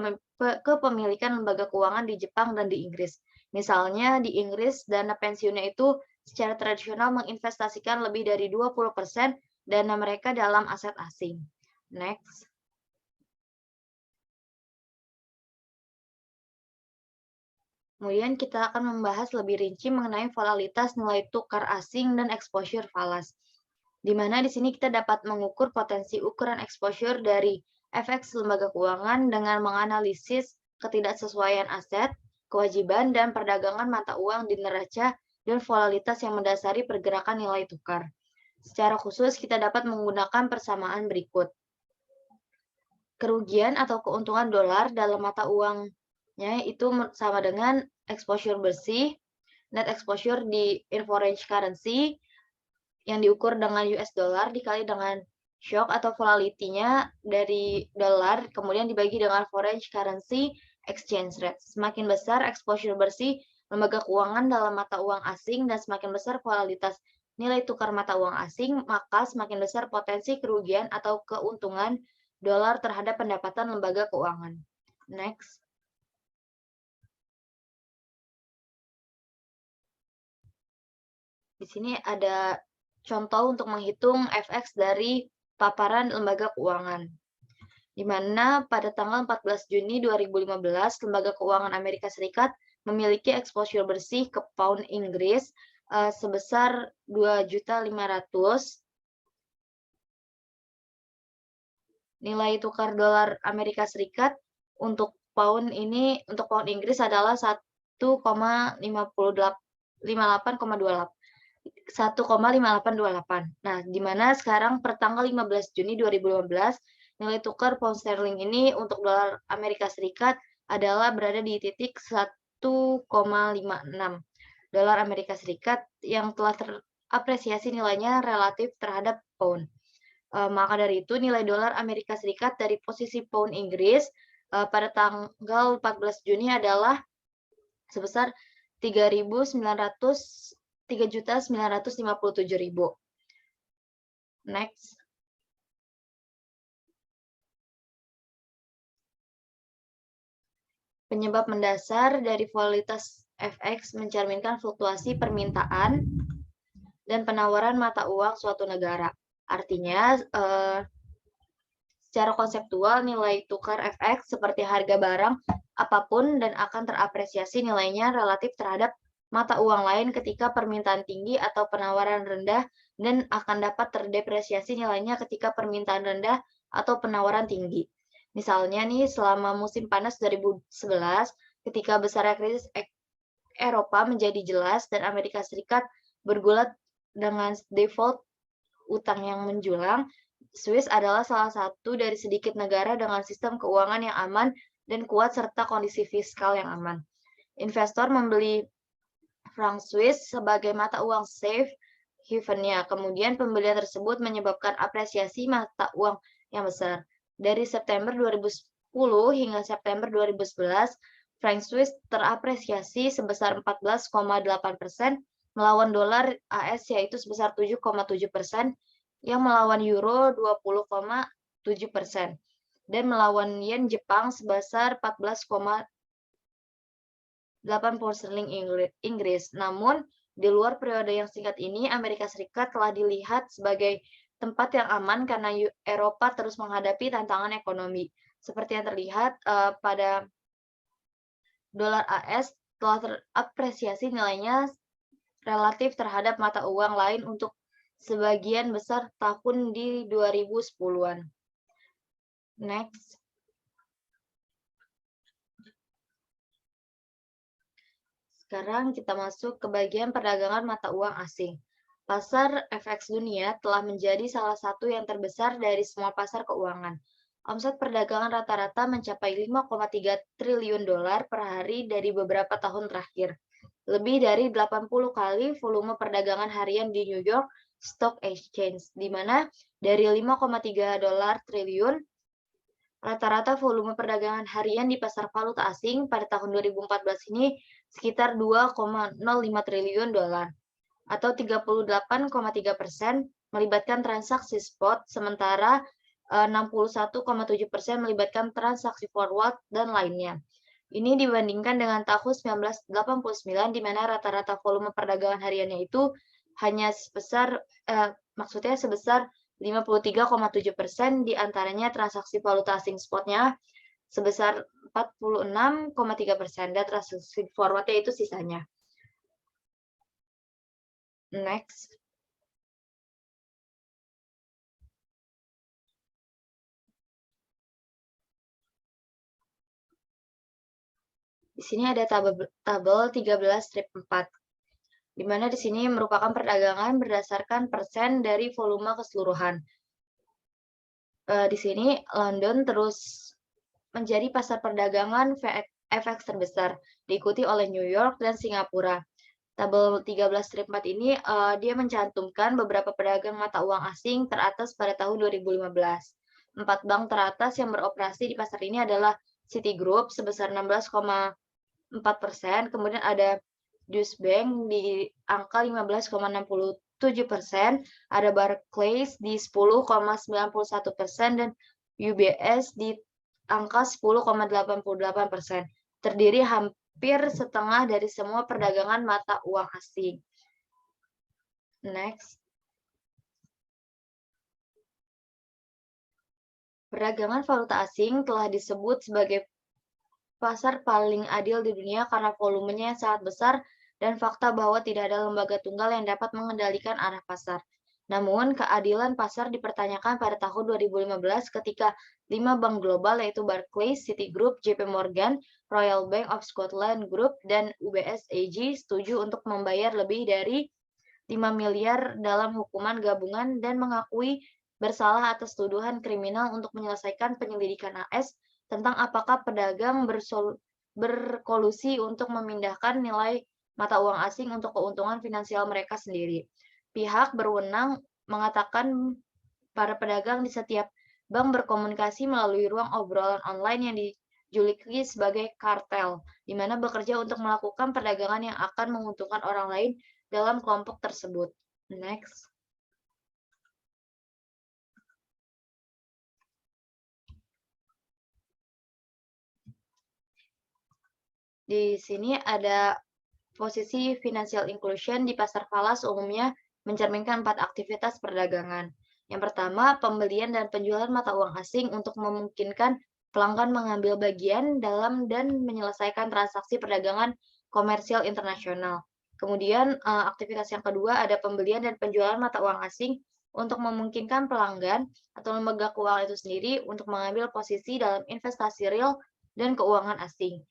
kepemilikan lembaga keuangan di Jepang dan di Inggris. Misalnya di Inggris, dana pensiunnya itu secara tradisional menginvestasikan lebih dari 20% dana mereka dalam aset asing. Next. Kemudian kita akan membahas lebih rinci mengenai volatilitas nilai tukar asing dan exposure falas. Di mana di sini kita dapat mengukur potensi ukuran exposure dari FX lembaga keuangan dengan menganalisis ketidaksesuaian aset, kewajiban, dan perdagangan mata uang di neraca dan volatilitas yang mendasari pergerakan nilai tukar. Secara khusus, kita dapat menggunakan persamaan berikut. Kerugian atau keuntungan dolar dalam mata uangnya itu sama dengan exposure bersih, net exposure in foreign currency, yang diukur dengan US dollar dikali dengan shock atau volatility-nya dari dolar, kemudian dibagi dengan foreign currency exchange rate. Semakin besar exposure bersih lembaga keuangan dalam mata uang asing dan semakin besar volatilitas nilai tukar mata uang asing, maka semakin besar potensi kerugian atau keuntungan dolar terhadap pendapatan lembaga keuangan. Next. Di sini ada contoh untuk menghitung FX dari paparan lembaga keuangan, di mana pada tanggal 14 Juni 2015, lembaga keuangan Amerika Serikat memiliki exposure bersih ke pound Inggris sebesar 2.500.000. Nilai tukar dolar Amerika Serikat untuk pound Inggris adalah 1,5828. Nah, di mana sekarang per tanggal 15 Juni 2015, nilai tukar pound sterling ini untuk dolar Amerika Serikat adalah berada di titik 1,56 dolar Amerika Serikat yang telah terapresiasi nilainya relatif terhadap pound. Maka dari itu, nilai dolar Amerika Serikat dari posisi pound Inggris pada tanggal 14 Juni adalah sebesar 3.957.000. Next. Penyebab mendasar dari volatilitas FX mencerminkan fluktuasi permintaan dan penawaran mata uang suatu negara. Artinya, secara konseptual nilai tukar FX seperti harga barang apapun dan akan terapresiasi nilainya relatif terhadap mata uang lain ketika permintaan tinggi atau penawaran rendah dan akan dapat terdepresiasi nilainya ketika permintaan rendah atau penawaran tinggi. Misalnya nih, selama musim panas 2011, ketika besarnya krisis Eropa menjadi jelas dan Amerika Serikat bergulat dengan default utang yang menjulang, Swiss adalah salah satu dari sedikit negara dengan sistem keuangan yang aman dan kuat serta kondisi fiskal yang aman. Investor membeli franc Swiss sebagai mata uang safe haven-nya. Kemudian pembelian tersebut menyebabkan apresiasi mata uang yang besar. Dari September 2010 hingga September 2011, franc Swiss terapresiasi sebesar 14,8% melawan dolar AS yaitu sebesar 7,7%, yang melawan euro 20,7%, dan melawan yen Jepang sebesar 14,8 pound sterling Inggris. Namun, di luar periode yang singkat ini, Amerika Serikat telah dilihat sebagai tempat yang aman karena Eropa terus menghadapi tantangan ekonomi. Seperti yang terlihat pada dolar AS telah terapresiasi nilainya relatif terhadap mata uang lain untuk sebagian besar tahun di 2010-an. Next. Sekarang kita masuk ke bagian perdagangan mata uang asing. Pasar FX dunia telah menjadi salah satu yang terbesar dari semua pasar keuangan. Omset perdagangan rata-rata mencapai 5,3 triliun dolar per hari dari beberapa tahun terakhir. Lebih dari 80 kali volume perdagangan harian di New York Stock Exchange, di mana dari 5,3 dolar triliun, rata-rata volume perdagangan harian di pasar valuta asing pada tahun 2014 ini sekitar 2,05 triliun dolar, atau 38,3% melibatkan transaksi spot, sementara 61,7% melibatkan transaksi forward dan lainnya. Ini dibandingkan dengan tahun 1989 di mana rata-rata volume perdagangan hariannya itu hanya sebesar 53,7%, di antaranya transaksi valuta asing spotnya sebesar 46,3%, dan transaksi forwardnya itu sisanya. Next. Di sini ada tabel 13-4, di mana di sini merupakan perdagangan berdasarkan persen dari volume keseluruhan. Di sini London terus menjadi pasar perdagangan FX terbesar, diikuti oleh New York dan Singapura. Tabel 13-4 ini dia mencantumkan beberapa pedagang mata uang asing teratas pada tahun 2015. 4 bank teratas yang beroperasi di pasar ini adalah Citigroup sebesar 16,4%, kemudian ada Deutsche Bank di angka 15,67%, ada Barclays di 10,91%, dan UBS di angka 10,88%. Terdiri hampir setengah dari semua perdagangan mata uang asing. Next. Perdagangan valuta asing telah disebut sebagai pasar paling adil di dunia karena volumenya yang sangat besar dan fakta bahwa tidak ada lembaga tunggal yang dapat mengendalikan arah pasar. Namun, keadilan pasar dipertanyakan pada tahun 2015 ketika 5 bank global yaitu Barclays, Citigroup, JP Morgan, Royal Bank of Scotland Group, dan UBS AG setuju untuk membayar lebih dari 5 miliar dalam hukuman gabungan dan mengakui bersalah atas tuduhan kriminal untuk menyelesaikan penyelidikan AS tentang apakah pedagang berkolusi untuk memindahkan nilai mata uang asing untuk keuntungan finansial mereka sendiri. Pihak berwenang mengatakan para pedagang di setiap bank berkomunikasi melalui ruang obrolan online yang dijuluki sebagai kartel, di mana bekerja untuk melakukan perdagangan yang akan menguntungkan orang lain dalam kelompok tersebut. Next. Di sini ada posisi financial inclusion di pasar falas umumnya mencerminkan 4 aktivitas perdagangan. Yang pertama, pembelian dan penjualan mata uang asing untuk memungkinkan pelanggan mengambil bagian dalam dan menyelesaikan transaksi perdagangan komersial internasional. Kemudian, aktivitas yang kedua ada pembelian dan penjualan mata uang asing untuk memungkinkan pelanggan atau lembaga keuangan itu sendiri untuk mengambil posisi dalam investasi real dan keuangan asing.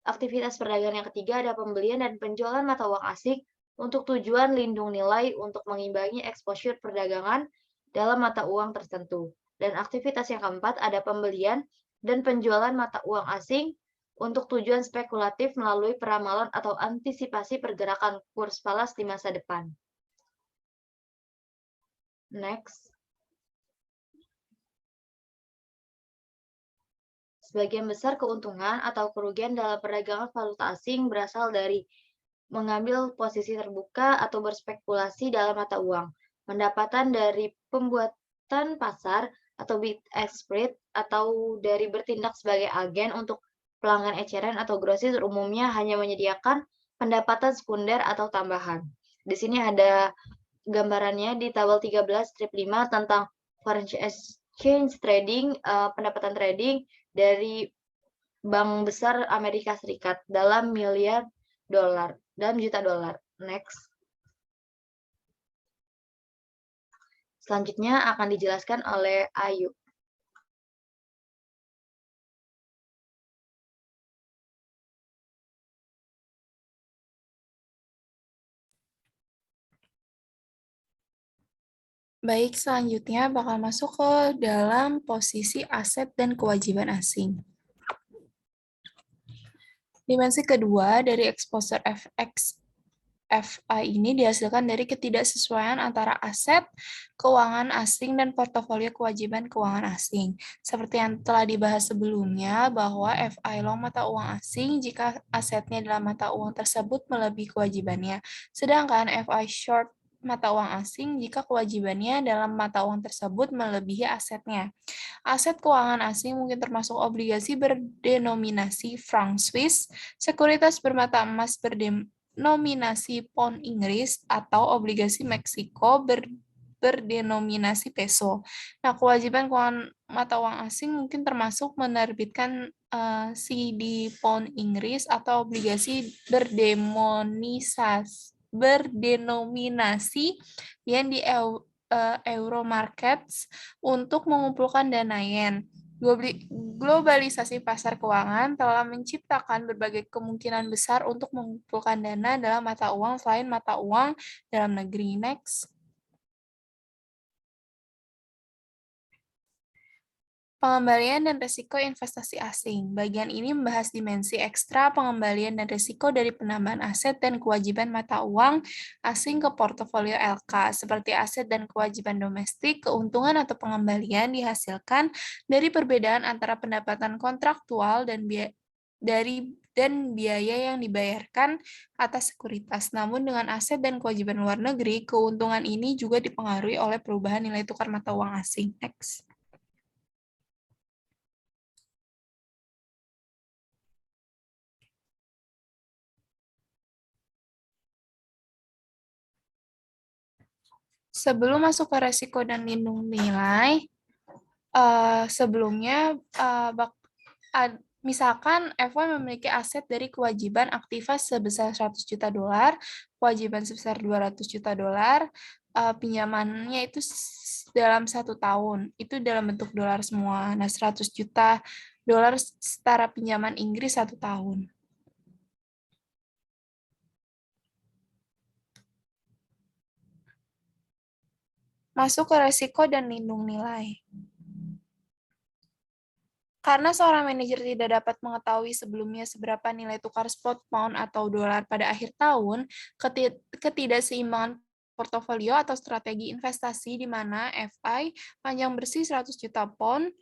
Aktivitas perdagangan yang ketiga ada pembelian dan penjualan mata uang asing untuk tujuan lindung nilai untuk mengimbangi exposure perdagangan dalam mata uang tertentu. Dan aktivitas yang keempat ada pembelian dan penjualan mata uang asing untuk tujuan spekulatif melalui peramalan atau antisipasi pergerakan kurs falas di masa depan. Next. Sebagian besar keuntungan atau kerugian dalam perdagangan valuta asing berasal dari mengambil posisi terbuka atau berspekulasi dalam mata uang, pendapatan dari pembuatan pasar atau bid ask spread, atau dari bertindak sebagai agen untuk pelanggan eceran atau grosir umumnya hanya menyediakan pendapatan sekunder atau tambahan. Di sini ada gambarannya di tabel 13 strip 5 tentang foreign exchange trading, pendapatan trading dari bank besar Amerika Serikat dalam miliar dolar, dalam juta dolar. Next. Selanjutnya akan dijelaskan oleh Ayu. Baik, selanjutnya bakal masuk ke dalam posisi aset dan kewajiban asing. Dimensi kedua dari exposure FI ini dihasilkan dari ketidaksesuaian antara aset keuangan asing dan portofolio kewajiban keuangan asing. Seperti yang telah dibahas sebelumnya, bahwa FI long mata uang asing jika asetnya dalam mata uang tersebut melebihi kewajibannya. Sedangkan FI short mata uang asing jika kewajibannya dalam mata uang tersebut melebihi asetnya. Aset keuangan asing mungkin termasuk obligasi berdenominasi franc Swiss, sekuritas bermata emas berdenominasi pound Inggris, atau obligasi Meksiko berdenominasi peso. Nah, kewajiban keuangan mata uang asing mungkin termasuk menerbitkan CD pound Inggris atau obligasi berdenominasi yen di euro markets untuk mengumpulkan dana yen. Globalisasi pasar keuangan telah menciptakan berbagai kemungkinan besar untuk mengumpulkan dana dalam mata uang selain mata uang dalam negeri. Next. Pengembalian dan risiko investasi asing. Bagian ini membahas dimensi ekstra pengembalian dan risiko dari penambahan aset dan kewajiban mata uang asing ke portofolio LK, seperti aset dan kewajiban domestik. Keuntungan atau pengembalian dihasilkan dari perbedaan antara pendapatan kontraktual dan biaya yang dibayarkan atas sekuritas. Namun dengan aset dan kewajiban luar negeri, keuntungan ini juga dipengaruhi oleh perubahan nilai tukar mata uang asing. Next. Sebelum masuk ke resiko dan lindung nilai, sebelumnya misalkan FY memiliki aset dari kewajiban aktiva sebesar 100 juta dolar, kewajiban sebesar 200 juta dolar, pinjamannya itu dalam 1 tahun, itu dalam bentuk dolar semua. Nah, 100 juta dolar setara pinjaman Inggris 1 tahun. Masuk ke resiko dan lindung nilai. Karena seorang manajer tidak dapat mengetahui sebelumnya seberapa nilai tukar spot pound atau dolar pada akhir tahun, ketidakseimbangan portofolio atau strategi investasi di mana FI panjang bersih 100 juta pound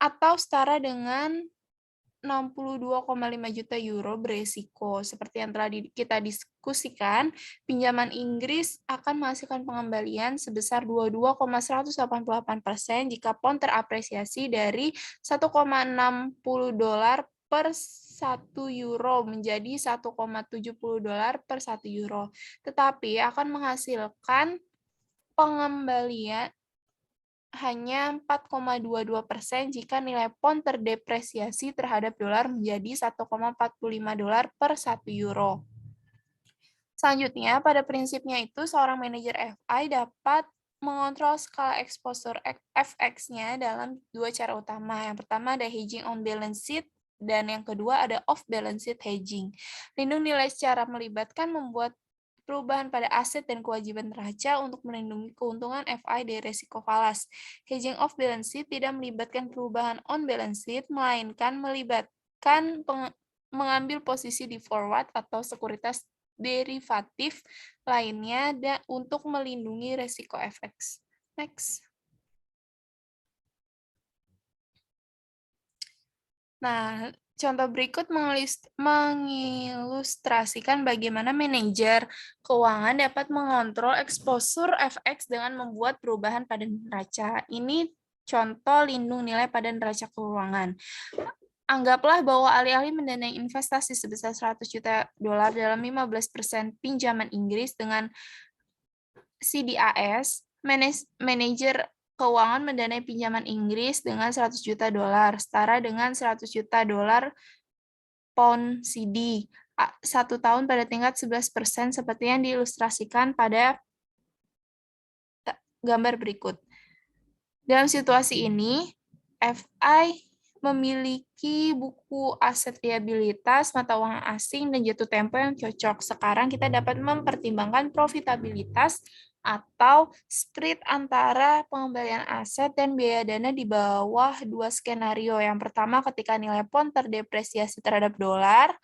atau setara dengan 62,5 juta euro beresiko. Seperti yang telah kita diskusikan, pinjaman Inggris akan menghasilkan pengembalian sebesar 22,188% jika pound terapresiasi dari 1,60 dolar per 1 euro menjadi 1,70 dolar per 1 euro. Tetapi akan menghasilkan pengembalian hanya 4,22% jika nilai pound terdepresiasi terhadap dolar menjadi 1,45 dolar per 1 euro. Selanjutnya, pada prinsipnya itu, seorang manajer FI dapat mengontrol skala exposure FX-nya dalam dua cara utama. Yang pertama ada hedging on balance sheet, dan yang kedua ada off balance sheet hedging. Lindung nilai secara melibatkan membuat perubahan pada aset dan kewajiban neraca untuk melindungi keuntungan FI dari risiko falas. Hedging off balance sheet tidak melibatkan perubahan on balance sheet, melainkan melibatkan mengambil posisi di forward atau sekuritas derivatif lainnya untuk melindungi risiko FX. Next. Nah, contoh berikut mengilustrasikan bagaimana manajer keuangan dapat mengontrol exposure FX dengan membuat perubahan pada neraca. Ini contoh lindung nilai pada neraca keuangan. Anggaplah bahwa alih-alih mendanai investasi sebesar 100 juta dolar dalam 15% pinjaman Inggris dengan CDAS, manajer keuangan mendanai pinjaman Inggris dengan 100 juta dolar, setara dengan 100 juta dolar pound CD, 1 tahun pada tingkat 11% seperti yang diilustrasikan pada gambar berikut. Dalam situasi ini, FI memiliki buku aset liabilitas, mata uang asing, dan jatuh tempo yang cocok. Sekarang kita dapat mempertimbangkan profitabilitas atau spread antara pengembalian aset dan biaya dana di bawah dua skenario. Yang pertama, ketika nilai pound terdepresiasi terhadap dolar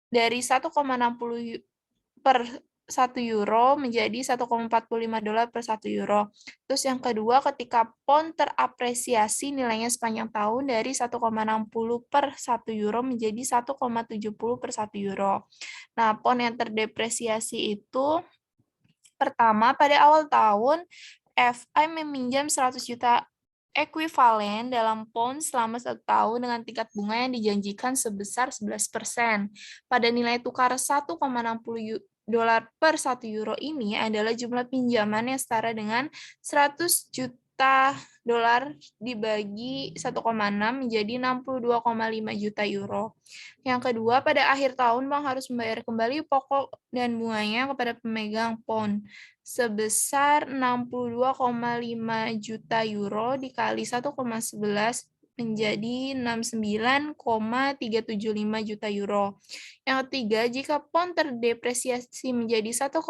dari 1,60 per 1 euro menjadi 1,45 dolar per 1 euro. Terus yang kedua, ketika pound terapresiasi nilainya sepanjang tahun dari 1,60 per 1 euro menjadi 1,70 per 1 euro. Nah, pound yang terdepresiasi itu pertama, pada awal tahun, FI meminjam 100 juta ekuivalen dalam pound selama 1 tahun dengan tingkat bunga yang dijanjikan sebesar 11%. Pada nilai tukar 1,60 dolar per 1 euro ini adalah jumlah pinjaman yang setara dengan 100 juta dolar dibagi 1,6 menjadi 62,5 juta euro. Yang kedua, pada akhir tahun bank harus membayar kembali pokok dan bunganya kepada pemegang pound sebesar 62,5 juta euro dikali 1,11 menjadi 69,375 juta euro. Yang ketiga, jika pound terdepresiasi menjadi 1,45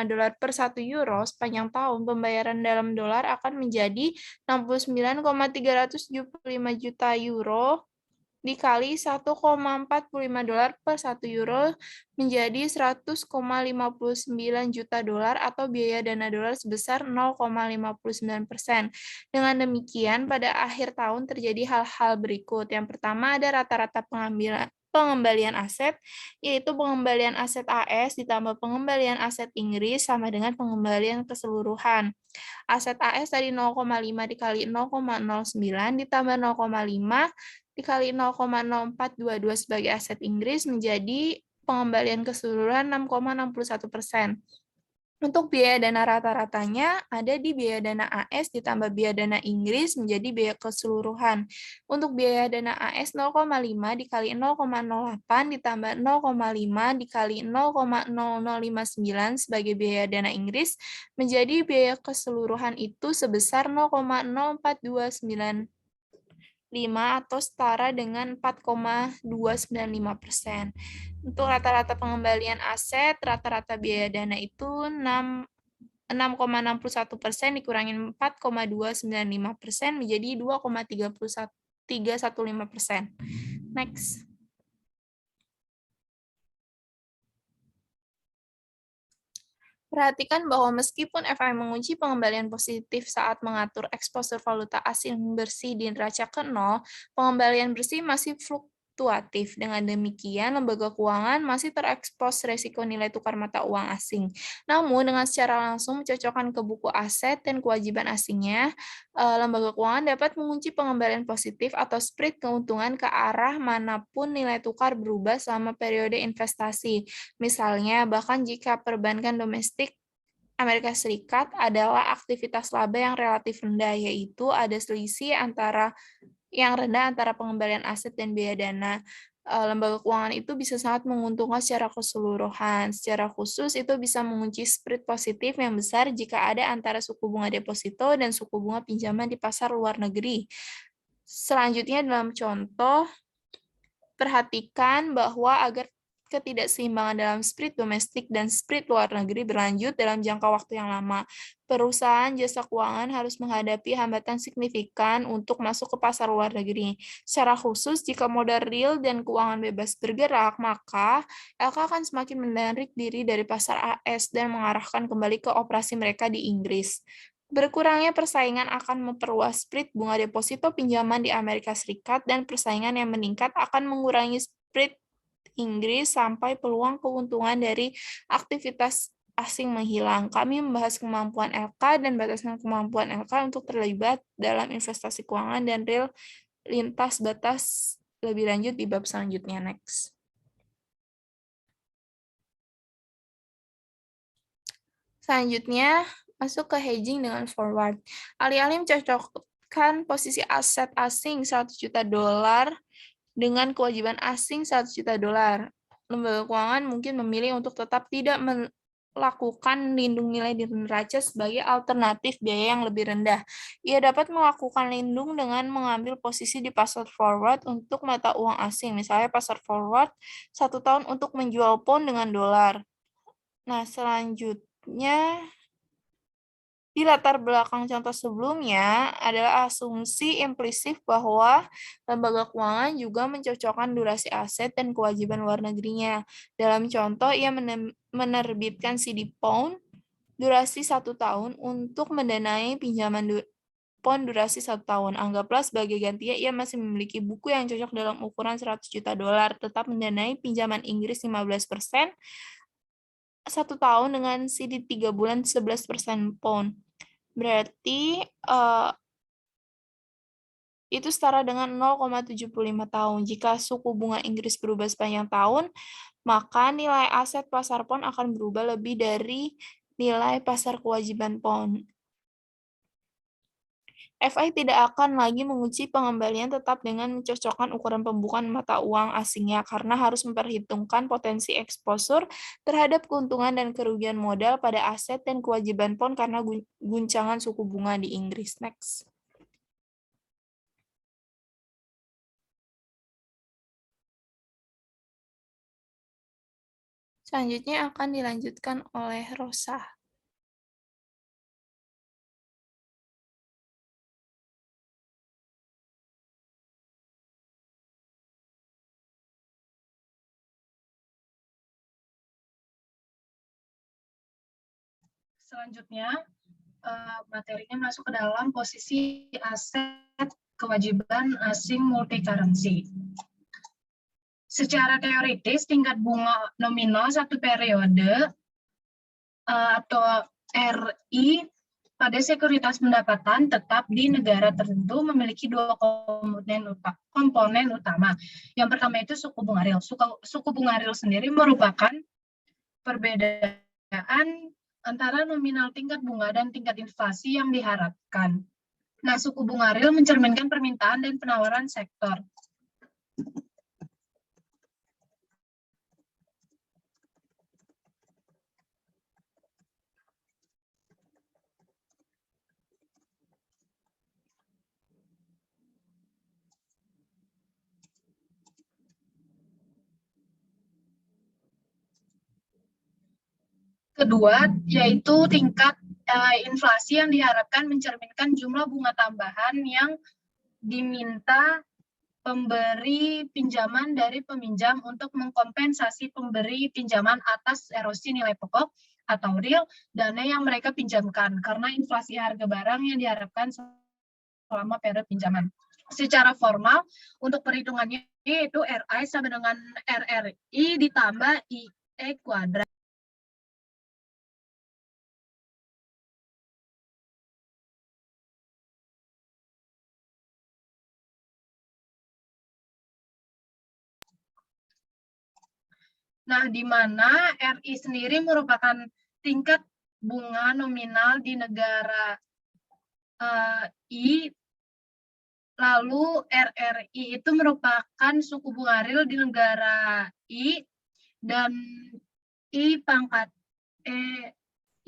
dolar per 1 euro sepanjang tahun, pembayaran dalam dolar akan menjadi 69,375 juta euro dikali 1,45 dolar per 1 euro menjadi 100,59 juta dolar atau biaya dana dolar sebesar 0,59%. Dengan demikian, pada akhir tahun terjadi hal-hal berikut. Yang pertama, ada rata-rata pengembalian aset, yaitu pengembalian aset AS ditambah pengembalian aset Inggris sama dengan pengembalian keseluruhan. Aset AS tadi 0,5 dikali 0,09 ditambah 0,5 dikali 0,0422 sebagai aset Inggris menjadi pengembalian keseluruhan 6,61%. Untuk biaya dana rata-ratanya ada di biaya dana AS ditambah biaya dana Inggris menjadi biaya keseluruhan. Untuk biaya dana AS 0,5 dikali 0,08 ditambah 0,5 dikali 0,0059 sebagai biaya dana Inggris menjadi biaya keseluruhan itu sebesar 0,0429 atau setara dengan 4,295%. Untuk rata-rata pengembalian aset, rata-rata biaya dana itu 6,61% dikurangi 4,295% menjadi 2,315%. Next. Perhatikan bahwa meskipun FI menguji pengembalian positif saat mengatur exposure valuta asing bersih di neraca ke nol, pengembalian bersih masih fluktuatif. Dengan demikian, lembaga keuangan masih terekspos resiko nilai tukar mata uang asing. Namun, dengan secara langsung mencocokkan ke buku aset dan kewajiban asingnya, lembaga keuangan dapat mengunci pengembalian positif atau spread keuntungan ke arah manapun nilai tukar berubah selama periode investasi. Misalnya, bahkan jika perbankan domestik Amerika Serikat adalah aktivitas laba yang relatif rendah, yaitu ada selisih yang rendah antara pengembalian aset dan biaya dana. Lembaga keuangan itu bisa sangat menguntungkan secara keseluruhan. Secara khusus, itu bisa mengunci spread positif yang besar jika ada antara suku bunga deposito dan suku bunga pinjaman di pasar luar negeri. Selanjutnya dalam contoh, perhatikan bahwa agar ketidakseimbangan dalam spread domestik dan spread luar negeri berlanjut dalam jangka waktu yang lama, perusahaan jasa keuangan harus menghadapi hambatan signifikan untuk masuk ke pasar luar negeri. Secara khusus, jika modal real dan keuangan bebas bergerak, maka LK akan semakin menarik diri dari pasar AS dan mengarahkan kembali ke operasi mereka di Inggris. Berkurangnya persaingan akan memperluas spread bunga deposito pinjaman di Amerika Serikat dan persaingan yang meningkat akan mengurangi spread Inggris sampai peluang keuntungan dari aktivitas asing menghilang. Kami membahas kemampuan LK dan batasan kemampuan LK untuk terlibat dalam investasi keuangan dan real lintas batas lebih lanjut di bab selanjutnya. Next. Selanjutnya, masuk ke hedging dengan forward. Alih-alih mencocokkan posisi aset asing 100 juta dolar dengan kewajiban asing 100 juta dolar. Lembaga keuangan mungkin memilih untuk tetap tidak melakukan lindung nilai di neraca sebagai alternatif biaya yang lebih rendah. Ia dapat melakukan lindung dengan mengambil posisi di pasar forward untuk mata uang asing, misalnya pasar forward 1 tahun untuk menjual pound dengan dolar. Nah, selanjutnya di latar belakang contoh sebelumnya adalah asumsi implisit bahwa lembaga keuangan juga mencocokkan durasi aset dan kewajiban luar negerinya. Dalam contoh, ia menerbitkan CD Pound durasi 1 tahun untuk mendanai pinjaman pound durasi 1 tahun. Anggaplah sebagai gantinya ia masih memiliki buku yang cocok dalam ukuran 100 juta dolar, tetap mendanai pinjaman Inggris 15%, 1 tahun dengan CD 3 bulan 11% pound. Berarti itu setara dengan 0,75 tahun. Jika suku bunga Inggris berubah sepanjang tahun, maka nilai aset pasar pound akan berubah lebih dari nilai pasar kewajiban pound. FI tidak akan lagi menguji pengembalian tetap dengan mencocokkan ukuran pembukuan mata uang asingnya karena harus memperhitungkan potensi eksposur terhadap keuntungan dan kerugian modal pada aset dan kewajiban pound karena guncangan suku bunga di Inggris. Next. Selanjutnya akan dilanjutkan oleh Rosa. Selanjutnya, materinya masuk ke dalam posisi aset kewajiban asing multi-currency. Secara teoritis, tingkat bunga nominal satu periode atau RI pada sekuritas pendapatan tetap di negara tertentu memiliki 2 komponen utama. Yang pertama itu suku bunga real. Suku bunga real sendiri merupakan perbedaan antara nominal tingkat bunga dan tingkat inflasi yang diharapkan. Nah, suku bunga real mencerminkan permintaan dan penawaran sektor. Kedua, yaitu tingkat inflasi yang diharapkan mencerminkan jumlah bunga tambahan yang diminta pemberi pinjaman dari peminjam untuk mengkompensasi pemberi pinjaman atas erosi nilai pokok atau real dana yang mereka pinjamkan karena inflasi harga barang yang diharapkan selama periode pinjaman. Secara formal, untuk perhitungannya yaitu RI sama dengan RRI ditambah IE kuadrat. Nah, di mana RI sendiri merupakan tingkat bunga nominal di negara I, lalu RRI itu merupakan suku bunga real di negara I, dan I pangkat E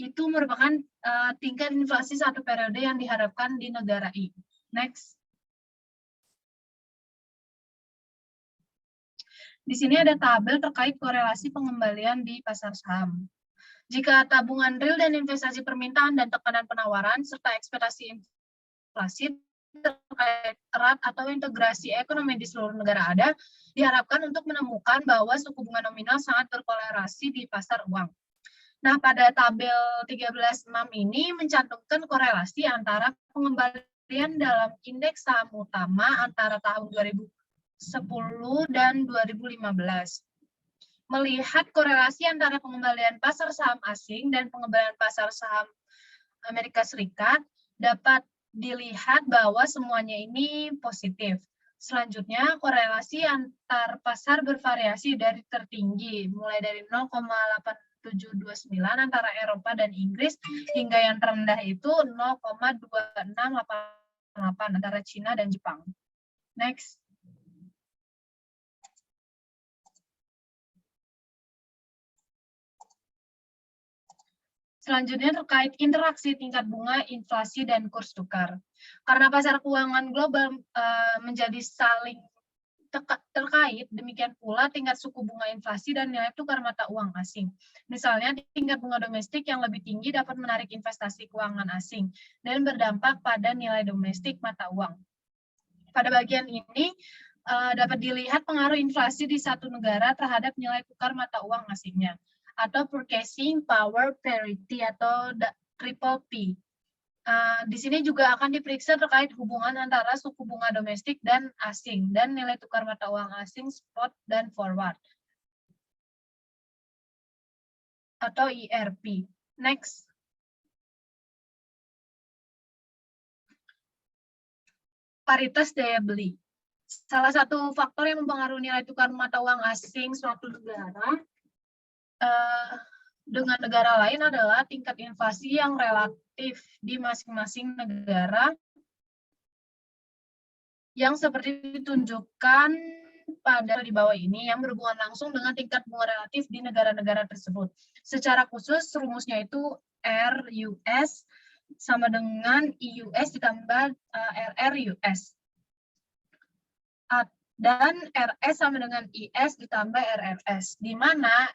itu merupakan tingkat inflasi satu periode yang diharapkan di negara I. Next. Di sini ada tabel terkait korelasi pengembalian di pasar saham. Jika tabungan real dan investasi permintaan dan tekanan penawaran serta ekspektasi inflasi terkait erat atau integrasi ekonomi di seluruh negara ada, diharapkan untuk menemukan bahwa suku bunga nominal sangat berkorelasi di pasar uang. Nah, pada tabel 13.6 ini mencantumkan korelasi antara pengembalian dalam indeks saham utama antara tahun 2010 dan 2015. Melihat korelasi antara pengembalian pasar saham asing dan pengembalian pasar saham Amerika Serikat, dapat dilihat bahwa semuanya ini positif. Selanjutnya, korelasi antar pasar bervariasi dari tertinggi, mulai dari 0,8729 antara Eropa dan Inggris, hingga yang terendah itu 0,2688 antara Cina dan Jepang. Next. Selanjutnya terkait interaksi tingkat bunga, inflasi, dan kurs tukar. Karena pasar keuangan global menjadi saling terkait, demikian pula tingkat suku bunga inflasi dan nilai tukar mata uang asing. Misalnya, tingkat bunga domestik yang lebih tinggi dapat menarik investasi keuangan asing dan berdampak pada nilai domestik mata uang. Pada bagian ini, dapat dilihat pengaruh inflasi di satu negara terhadap nilai tukar mata uang asingnya, atau purchasing power parity atau triple P. Di sini juga akan diperiksa terkait hubungan antara suku bunga domestik dan asing dan nilai tukar mata uang asing spot dan forward atau IRP. Next. Paritas daya beli. Salah satu faktor yang mempengaruhi nilai tukar mata uang asing suatu negara dengan negara lain adalah tingkat inflasi yang relatif di masing-masing negara yang seperti ditunjukkan pada di bawah ini yang berhubungan langsung dengan tingkat bunga relatif di negara-negara tersebut. Secara khusus rumusnya itu RUS sama dengan IUS ditambah RRUS. Dan RS sama dengan IS ditambah RRS, di mana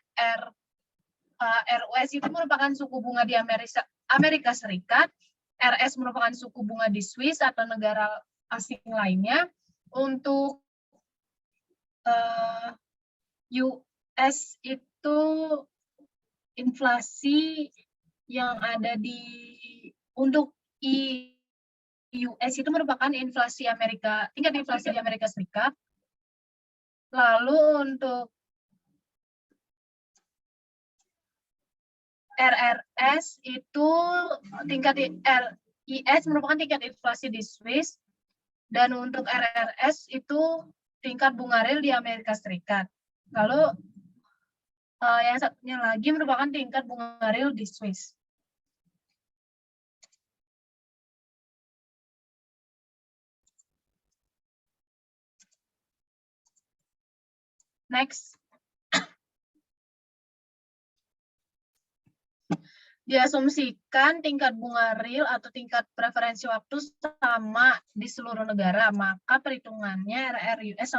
RUS itu merupakan suku bunga di Amerika Serikat, RS merupakan suku bunga di Swiss atau negara asing lainnya. Untuk US itu inflasi yang ada untuk US itu merupakan inflasi tingkat inflasi di Amerika Serikat. Lalu untuk RRS itu tingkat RIS merupakan tingkat inflasi di Swiss, dan untuk RRS itu tingkat bunga real di Amerika Serikat. Lalu yang satunya lagi merupakan tingkat bunga real di Swiss. Next. Diasumsikan tingkat bunga real atau tingkat preferensi waktu sama di seluruh negara, maka perhitungannya RRUS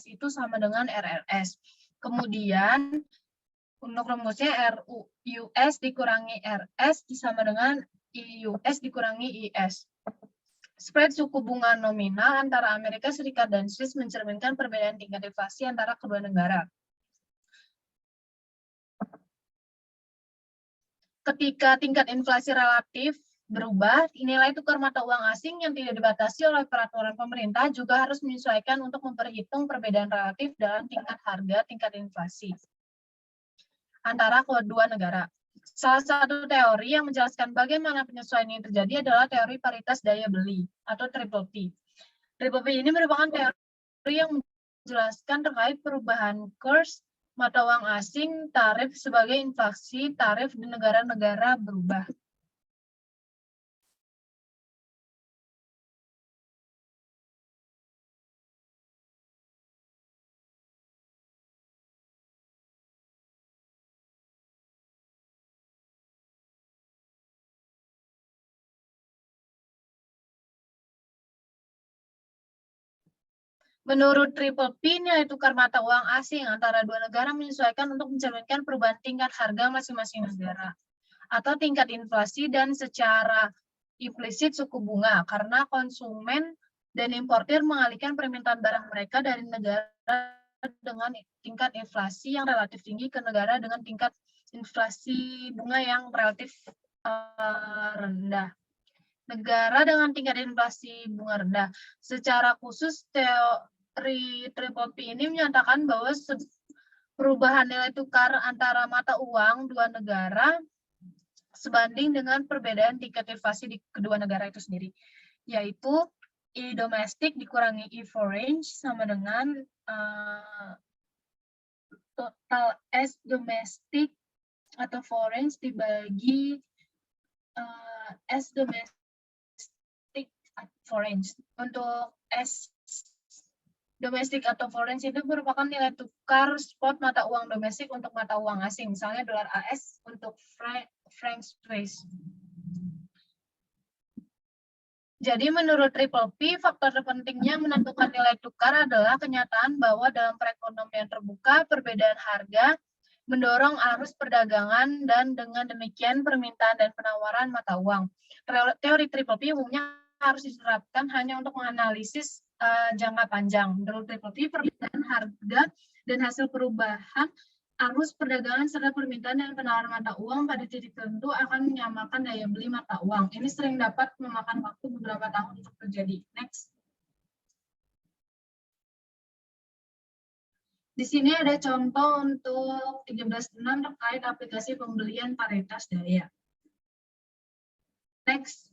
itu sama dengan RRS. Kemudian untuk rumusnya RUS dikurangi RS sama dengan IUS dikurangi IS. Spread suku bunga nominal antara Amerika Serikat dan Swiss mencerminkan perbedaan tingkat inflasi antara kedua negara. Ketika tingkat inflasi relatif berubah, nilai tukar mata uang asing yang tidak dibatasi oleh peraturan pemerintah juga harus menyesuaikan untuk memperhitung perbedaan relatif dalam tingkat harga, tingkat inflasi antara kedua negara. Salah satu teori yang menjelaskan bagaimana penyesuaian ini terjadi adalah teori paritas daya beli atau Triple P. Triple P ini merupakan teori yang menjelaskan terkait perubahan kurs mata uang asing, tarif sebagai inflasi, tarif di negara-negara berubah. Menurut Triple P, nilai tukar mata uang asing antara dua negara menyesuaikan untuk mencerminkan perubahan tingkat harga masing-masing negara atau tingkat inflasi dan secara implisit suku bunga karena konsumen dan importir mengalihkan permintaan barang mereka dari negara dengan tingkat inflasi yang relatif tinggi ke negara dengan tingkat inflasi bunga yang relatif rendah. Negara dengan tingkat inflasi bunga rendah. Secara khusus, teori Triple P ini menyatakan bahwa perubahan nilai tukar antara mata uang dua negara sebanding dengan perbedaan tingkat inflasi di kedua negara itu sendiri, yaitu I domestik dikurangi I foreign sama dengan total S domestik atau foreign dibagi S domestik foreign. Untuk S domestik atau foreign itu merupakan nilai tukar spot mata uang domestik untuk mata uang asing, misalnya dolar AS untuk franc Swiss. Jadi menurut Triple P, faktor terpentingnya menentukan nilai tukar adalah kenyataan bahwa dalam perekonomian terbuka, perbedaan harga mendorong arus perdagangan dan dengan demikian permintaan dan penawaran mata uang. Teori Triple P umumnya harus diterapkan hanya untuk menganalisis jangka panjang. Menurut Triple P, perbedaan harga dan hasil perubahan arus perdagangan serta permintaan dan penawaran mata uang pada titik tertentu akan menyamakan daya beli mata uang. Ini sering dapat memakan waktu beberapa tahun untuk terjadi. Next. Di sini ada contoh untuk 13.6 terkait aplikasi pembelian paritas daya. Next.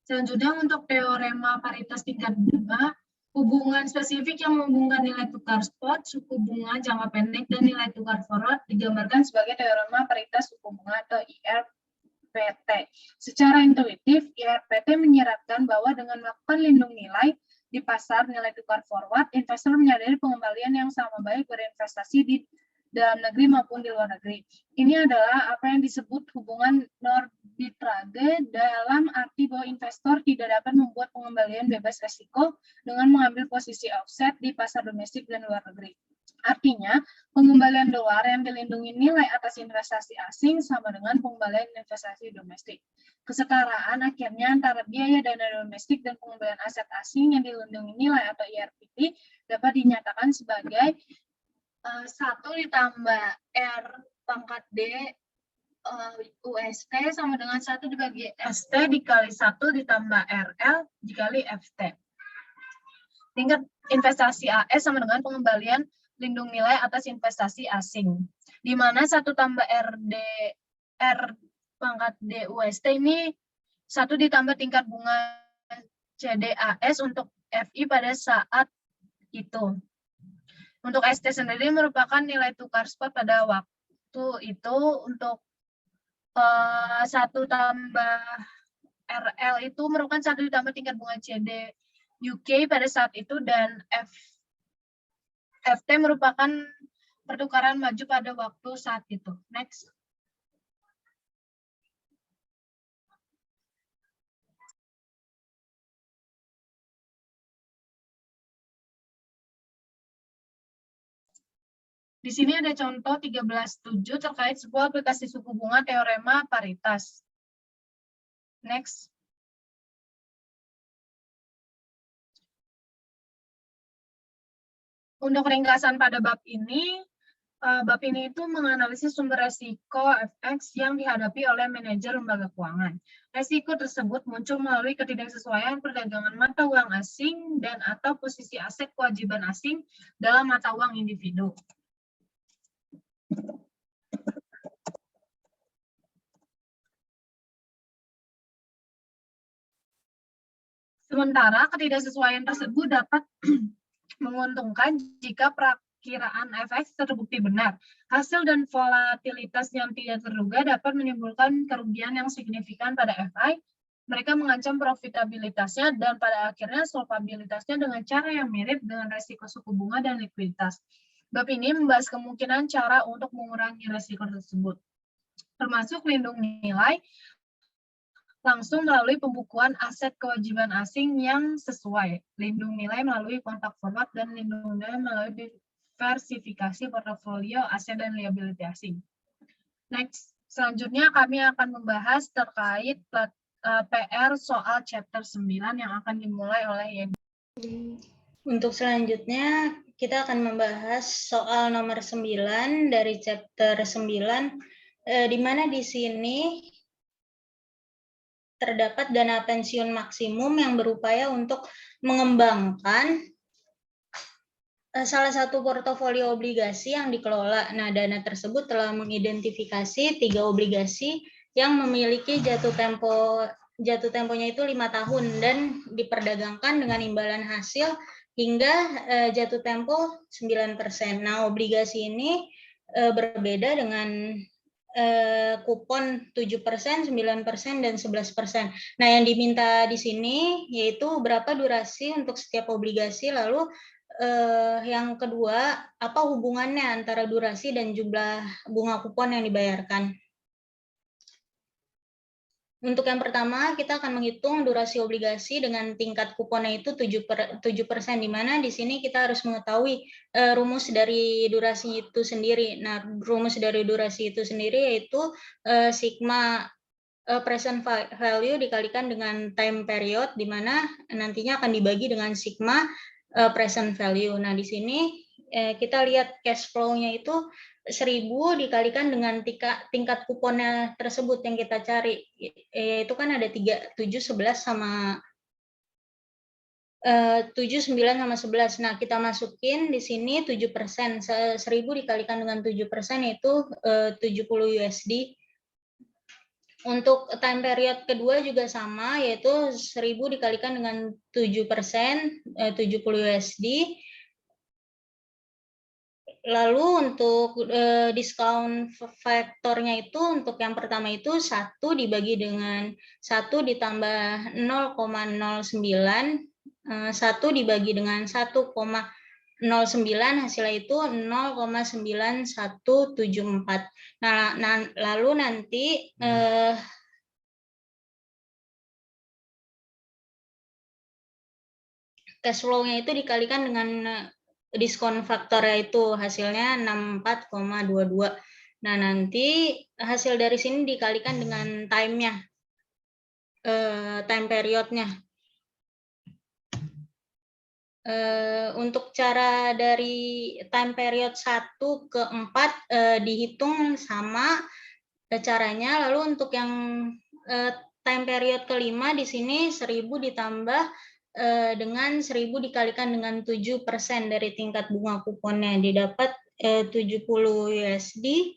Selanjutnya untuk teorema paritas tingkat bunga, hubungan spesifik yang menghubungkan nilai tukar spot, suku bunga jangka pendek, dan nilai tukar forward digambarkan sebagai teorema paritas suku bunga atau IRPT. Secara intuitif, IRPT menyiratkan bahwa dengan melakukan lindung nilai di pasar nilai tukar forward, investor menyadari pengembalian yang sama baik berinvestasi di dalam negeri maupun di luar negeri. Ini adalah apa yang disebut hubungan arbitrage dalam arti bahwa investor tidak dapat membuat pengembalian bebas risiko dengan mengambil posisi offset di pasar domestik dan luar negeri. Artinya, pengembalian dolar yang dilindungi nilai atas investasi asing sama dengan pengembalian investasi domestik. Kesetaraan akhirnya antara biaya dana domestik dan pengembalian aset asing yang dilindungi nilai atau IRPT dapat dinyatakan sebagai 1 ditambah R pangkat D UST sama dengan 1 dibagi ST dikali 1 ditambah RL dikali FT. Tingkat investasi AS sama dengan pengembalian lindung nilai atas investasi asing. Di mana 1 tambah R pangkat D UST ini 1 ditambah tingkat bunga CDAS untuk FI pada saat itu. Untuk ST sendiri merupakan nilai tukar spot pada waktu itu. Untuk 1 tambah RL itu merupakan 1 ditambah tingkat bunga CD UK pada saat itu, dan FT merupakan pertukaran maju pada waktu saat itu. Next. Di sini ada contoh 13.7 terkait sebuah aplikasi suku bunga teorema paritas. Next. Untuk ringkasan pada bab ini, Bab ini itu menganalisis sumber resiko FX yang dihadapi oleh manajer lembaga keuangan. Resiko tersebut muncul melalui ketidaksesuaian perdagangan mata uang asing dan atau posisi aset kewajiban asing dalam mata uang individu. Sementara ketidaksesuaian tersebut dapat menguntungkan jika perkiraan FX terbukti benar. Hasil dan volatilitas yang tidak terduga dapat menimbulkan kerugian yang signifikan pada FI. Mereka mengancam profitabilitasnya dan pada akhirnya solvabilitasnya dengan cara yang mirip dengan resiko suku bunga dan likuiditas. Bab ini membahas kemungkinan cara untuk mengurangi resiko tersebut, termasuk lindung nilai langsung melalui pembukuan aset kewajiban asing yang sesuai, lindung nilai melalui kontak forward, dan lindung nilai melalui diversifikasi portofolio aset dan liability asing. Next, selanjutnya kami akan membahas terkait PR soal chapter 9 yang akan dimulai oleh Yeni. Untuk selanjutnya, kita akan membahas soal nomor 9 dari chapter 9, di mana di sini terdapat dana pensiun maksimum yang berupaya untuk mengembangkan salah satu portofolio obligasi yang dikelola. Nah, dana tersebut telah mengidentifikasi 3 obligasi yang memiliki jatuh temponya itu 5 tahun dan diperdagangkan dengan imbalan hasil hingga jatuh tempo 9%. Nah, obligasi ini berbeda dengan kupon 7%, 9%, dan 11%. Nah, yang diminta di sini yaitu berapa durasi untuk setiap obligasi, lalu yang kedua, apa hubungannya antara durasi dan jumlah bunga kupon yang dibayarkan. Untuk yang pertama, kita akan menghitung durasi obligasi dengan tingkat kuponnya itu 7%, di mana di sini kita harus mengetahui rumus dari durasi itu sendiri. Nah, rumus dari durasi itu sendiri yaitu sigma present value dikalikan dengan time period, di mana nantinya akan dibagi dengan sigma present value. Nah, di sini kita lihat cash flow-nya itu 1.000 dikalikan dengan tingkat kuponnya tersebut yang kita cari. Itu kan ada 3, 7, 11 sama 7, 9 sama 11. Nah, kita masukin di sini 7%. 1.000 dikalikan dengan 7% yaitu 70 USD. Untuk time period kedua juga sama, yaitu 1.000 dikalikan dengan 7%, 70 USD. Lalu untuk discount faktornya itu, untuk yang pertama itu 1 dibagi dengan 1 ditambah 0,09, 1 dibagi dengan 1,09, hasilnya itu 0,9174. Nah, lalu nanti cash flow-nya itu dikalikan dengan diskon faktornya itu, hasilnya 64,22. Nah, nanti hasil dari sini dikalikan dengan time-nya, time period-nya. Untuk cara dari time period 1 ke 4 dihitung sama caranya. Lalu untuk yang time period kelima di sini 1.000 ditambah dengan 1.000 dikalikan dengan 7% dari tingkat bunga kuponnya, didapat 70 USD.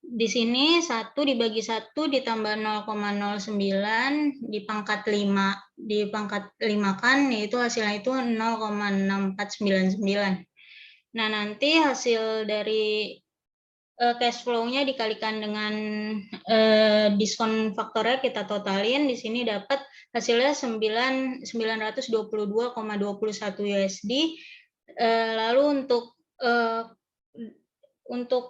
Di sini 1 dibagi 1 ditambah 0,09 dipangkat 5, dipangkat 5-kan, yaitu hasilnya itu 0,6499. Nah, nanti hasil dari cash flow-nya dikalikan dengan diskon faktornya kita totalin, di sini dapat hasilnya 922,21 USD. Lalu untuk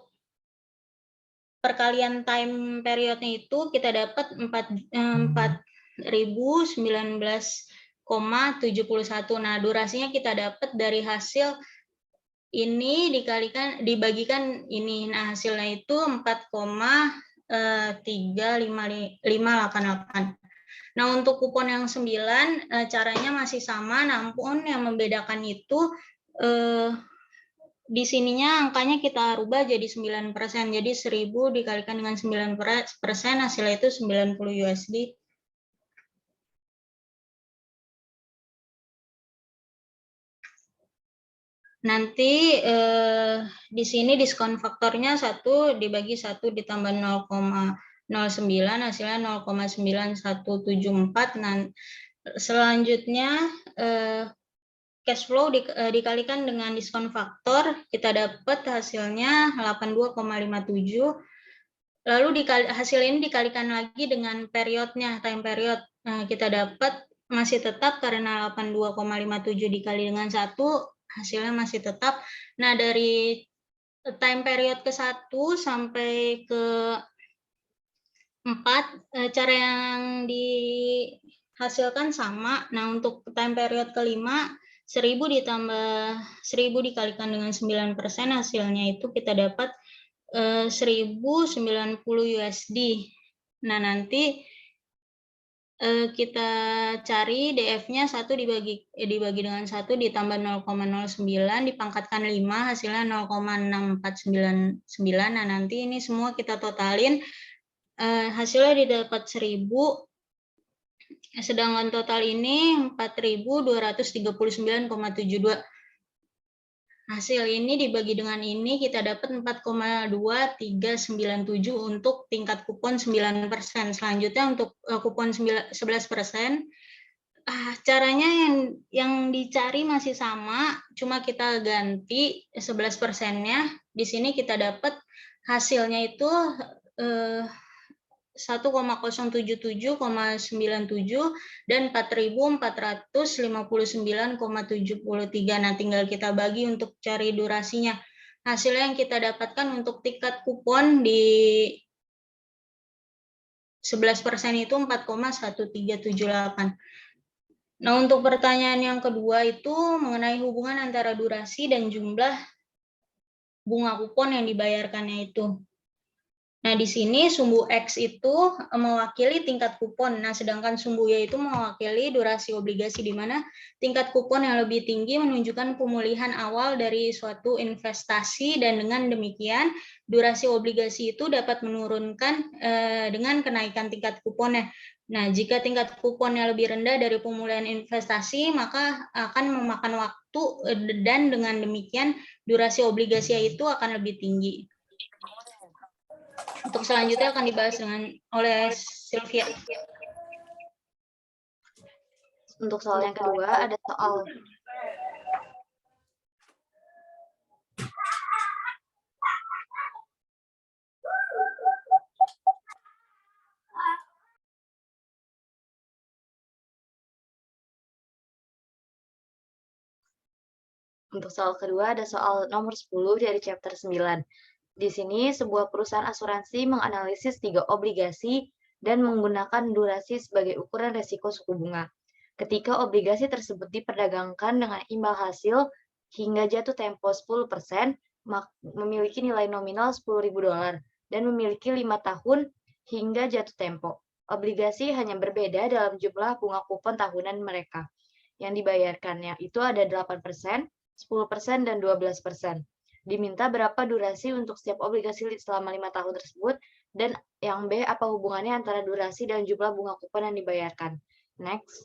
perkalian time periodnya itu kita dapat 4.019,71. Nah, durasinya kita dapat dari hasil ini dibagikan ini. Nah, hasilnya itu 4,35588. Nah, untuk kupon yang 9 caranya masih sama, namun yang membedakan itu di sininya angkanya kita rubah jadi 9%. Jadi 1000 dikalikan dengan 9%, hasilnya itu 90 USD. Nanti di sini diskon faktornya 1 dibagi 1 ditambah 0,09, hasilnya 0,9174. Nah, selanjutnya cash flow dikalikan dengan diskon faktor, kita dapat hasilnya 82,57. Lalu hasil ini dikalikan lagi dengan periodnya, time period. Nah, kita dapat masih tetap karena 82,57 dikali dengan 1, hasilnya masih tetap. Nah, dari time period ke-1 sampai ke-4, cara yang dihasilkan sama. Nah, untuk time period ke-5, 1000 dikalikan dengan 9%, hasilnya itu kita dapat 1090 USD. Nah, nanti kita cari DF-nya 1 dibagi dengan 1 ditambah 0,09 dipangkatkan 5, hasilnya 0,6499. Nah, nanti ini semua kita totalin, hasilnya didapat 1000, sedangkan total ini 4239,72. Hasil ini dibagi dengan ini kita dapat 4,2397 untuk tingkat kupon 9%. Selanjutnya untuk kupon 11%, caranya yang dicari masih sama, cuma kita ganti 11%-nya. Di sini kita dapat hasilnya itu 1,077,97 dan 4.459,73. Nah, tinggal kita bagi untuk cari durasinya. Hasilnya yang kita dapatkan untuk tingkat kupon di 11% itu 4,1378. Nah, untuk pertanyaan yang kedua itu mengenai hubungan antara durasi dan jumlah bunga kupon yang dibayarkannya itu. Nah, di sini sumbu X itu mewakili tingkat kupon. Nah, sedangkan sumbu Y itu mewakili durasi obligasi, di mana tingkat kupon yang lebih tinggi menunjukkan pemulihan awal dari suatu investasi, dan dengan demikian durasi obligasi itu dapat menurunkan dengan kenaikan tingkat kuponnya. Nah, jika tingkat kuponnya lebih rendah dari pemulihan investasi, maka akan memakan waktu, dan dengan demikian durasi obligasi itu akan lebih tinggi. Untuk selanjutnya akan dibahas oleh Sylvia. Untuk soal yang kedua ada soal nomor 10 dari chapter 9. Di sini, sebuah perusahaan asuransi menganalisis 3 obligasi dan menggunakan durasi sebagai ukuran resiko suku bunga. Ketika obligasi tersebut diperdagangkan dengan imbal hasil hingga jatuh tempo 10%, memiliki nilai nominal $10.000 dan memiliki 5 tahun hingga jatuh tempo. Obligasi hanya berbeda dalam jumlah bunga kupon tahunan mereka. Yang dibayarkannya itu ada 8%, 10%, dan 12%. Diminta berapa durasi untuk setiap obligasi selama 5 tahun tersebut, dan yang B, apa hubungannya antara durasi dan jumlah bunga kupon yang dibayarkan. Next.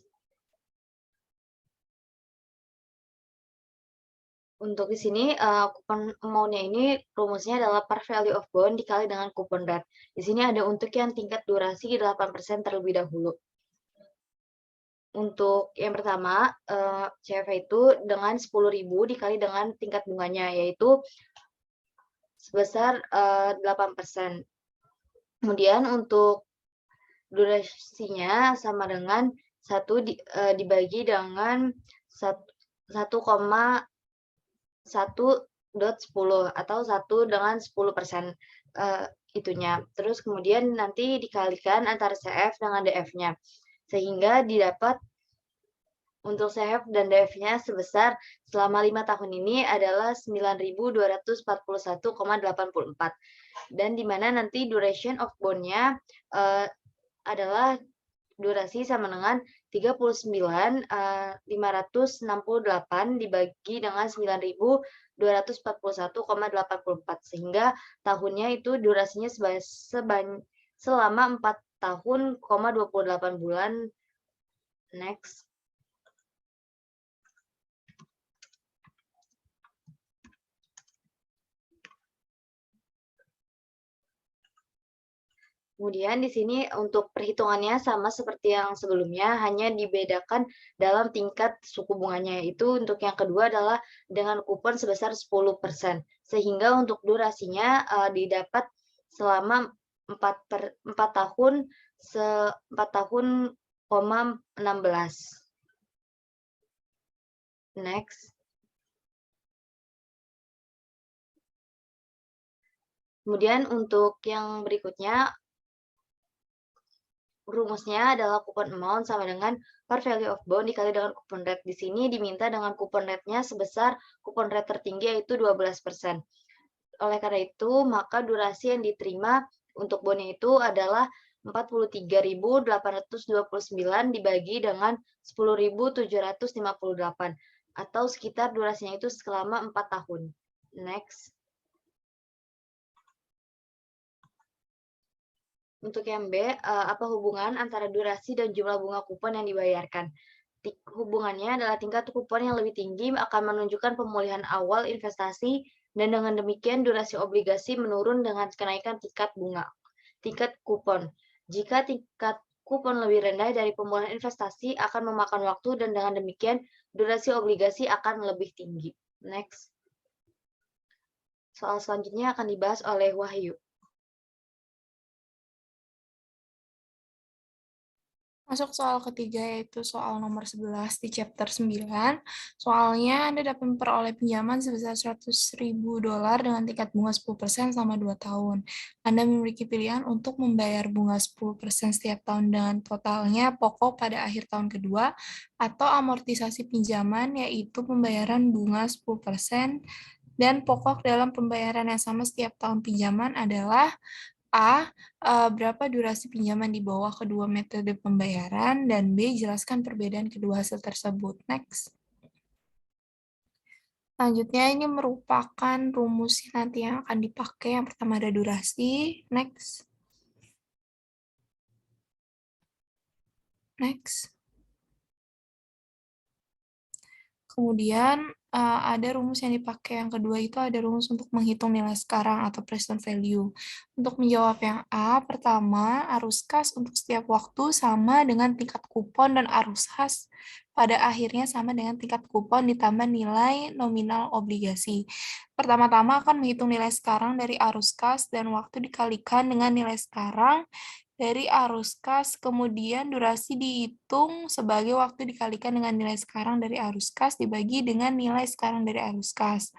Untuk di sini, kupon amount-nya ini rumusnya adalah par value of bond dikali dengan kupon rate. Di sini ada untuk yang tingkat durasi 8% terlebih dahulu. Untuk yang pertama, CFA itu dengan 10.000 dikali dengan tingkat bunganya, yaitu sebesar 8%. Kemudian untuk durasinya sama dengan 1 dibagi dengan 1,1.10 atau 1 dengan 10% itunya. Terus kemudian nanti dikalikan antara CF dengan DF-nya. Sehingga didapat untuk CF dan DF-nya sebesar selama 5 tahun ini adalah 9.241,84. Dan di mana nanti duration of bond-nya adalah durasi sama dengan 39.568 dibagi dengan 9.241,84. 241,84 sehingga tahunnya itu durasinya selama 4 tahun, 28 bulan. Next. Kemudian di sini untuk perhitungannya sama seperti yang sebelumnya, hanya dibedakan dalam tingkat suku bunganya, yaitu untuk yang kedua adalah dengan kupon sebesar 10%. Sehingga untuk durasinya didapat selama 4 tahun, 4 tahun, 16. Next. Kemudian untuk yang berikutnya, rumusnya adalah coupon amount sama dengan par value of bond dikali dengan coupon rate. Di sini diminta dengan coupon rate-nya sebesar coupon rate tertinggi yaitu 12%. Oleh karena itu, maka durasi yang diterima untuk bondnya itu adalah 43.829 dibagi dengan 10.758 atau sekitar durasinya itu selama 4 tahun. Next. Untuk yang B, apa hubungan antara durasi dan jumlah bunga kupon yang dibayarkan? Hubungannya adalah tingkat kupon yang lebih tinggi akan menunjukkan pemulihan awal investasi dan dengan demikian durasi obligasi menurun dengan kenaikan tingkat kupon. Jika tingkat kupon lebih rendah dari pemulihan investasi akan memakan waktu dan dengan demikian durasi obligasi akan lebih tinggi. Next. Soal selanjutnya akan dibahas oleh Wahyu. Masuk soal ketiga, yaitu soal nomor 11 di chapter 9. Soalnya Anda dapat memperoleh pinjaman sebesar $100.000 dengan tingkat bunga 10% selama 2 tahun. Anda memiliki pilihan untuk membayar bunga 10% setiap tahun dengan totalnya pokok pada akhir tahun kedua, atau amortisasi pinjaman, yaitu pembayaran bunga 10% dan pokok dalam pembayaran yang sama setiap tahun pinjaman adalah A. Berapa durasi pinjaman di bawah kedua metode pembayaran, dan B. Jelaskan perbedaan kedua hasil tersebut. Next. Selanjutnya ini merupakan rumus nanti yang akan dipakai. Yang pertama ada durasi. Next. Next. Kemudian ada rumus yang dipakai. Yang kedua itu ada rumus untuk menghitung nilai sekarang atau present value. Untuk menjawab yang A, pertama arus kas untuk setiap waktu sama dengan tingkat kupon dan arus kas pada akhirnya sama dengan tingkat kupon ditambah nilai nominal obligasi. Pertama-tama akan menghitung nilai sekarang dari arus kas dan waktu dikalikan dengan nilai sekarang dari arus kas, kemudian durasi dihitung sebagai waktu dikalikan dengan nilai sekarang dari arus kas dibagi dengan nilai sekarang dari arus kas.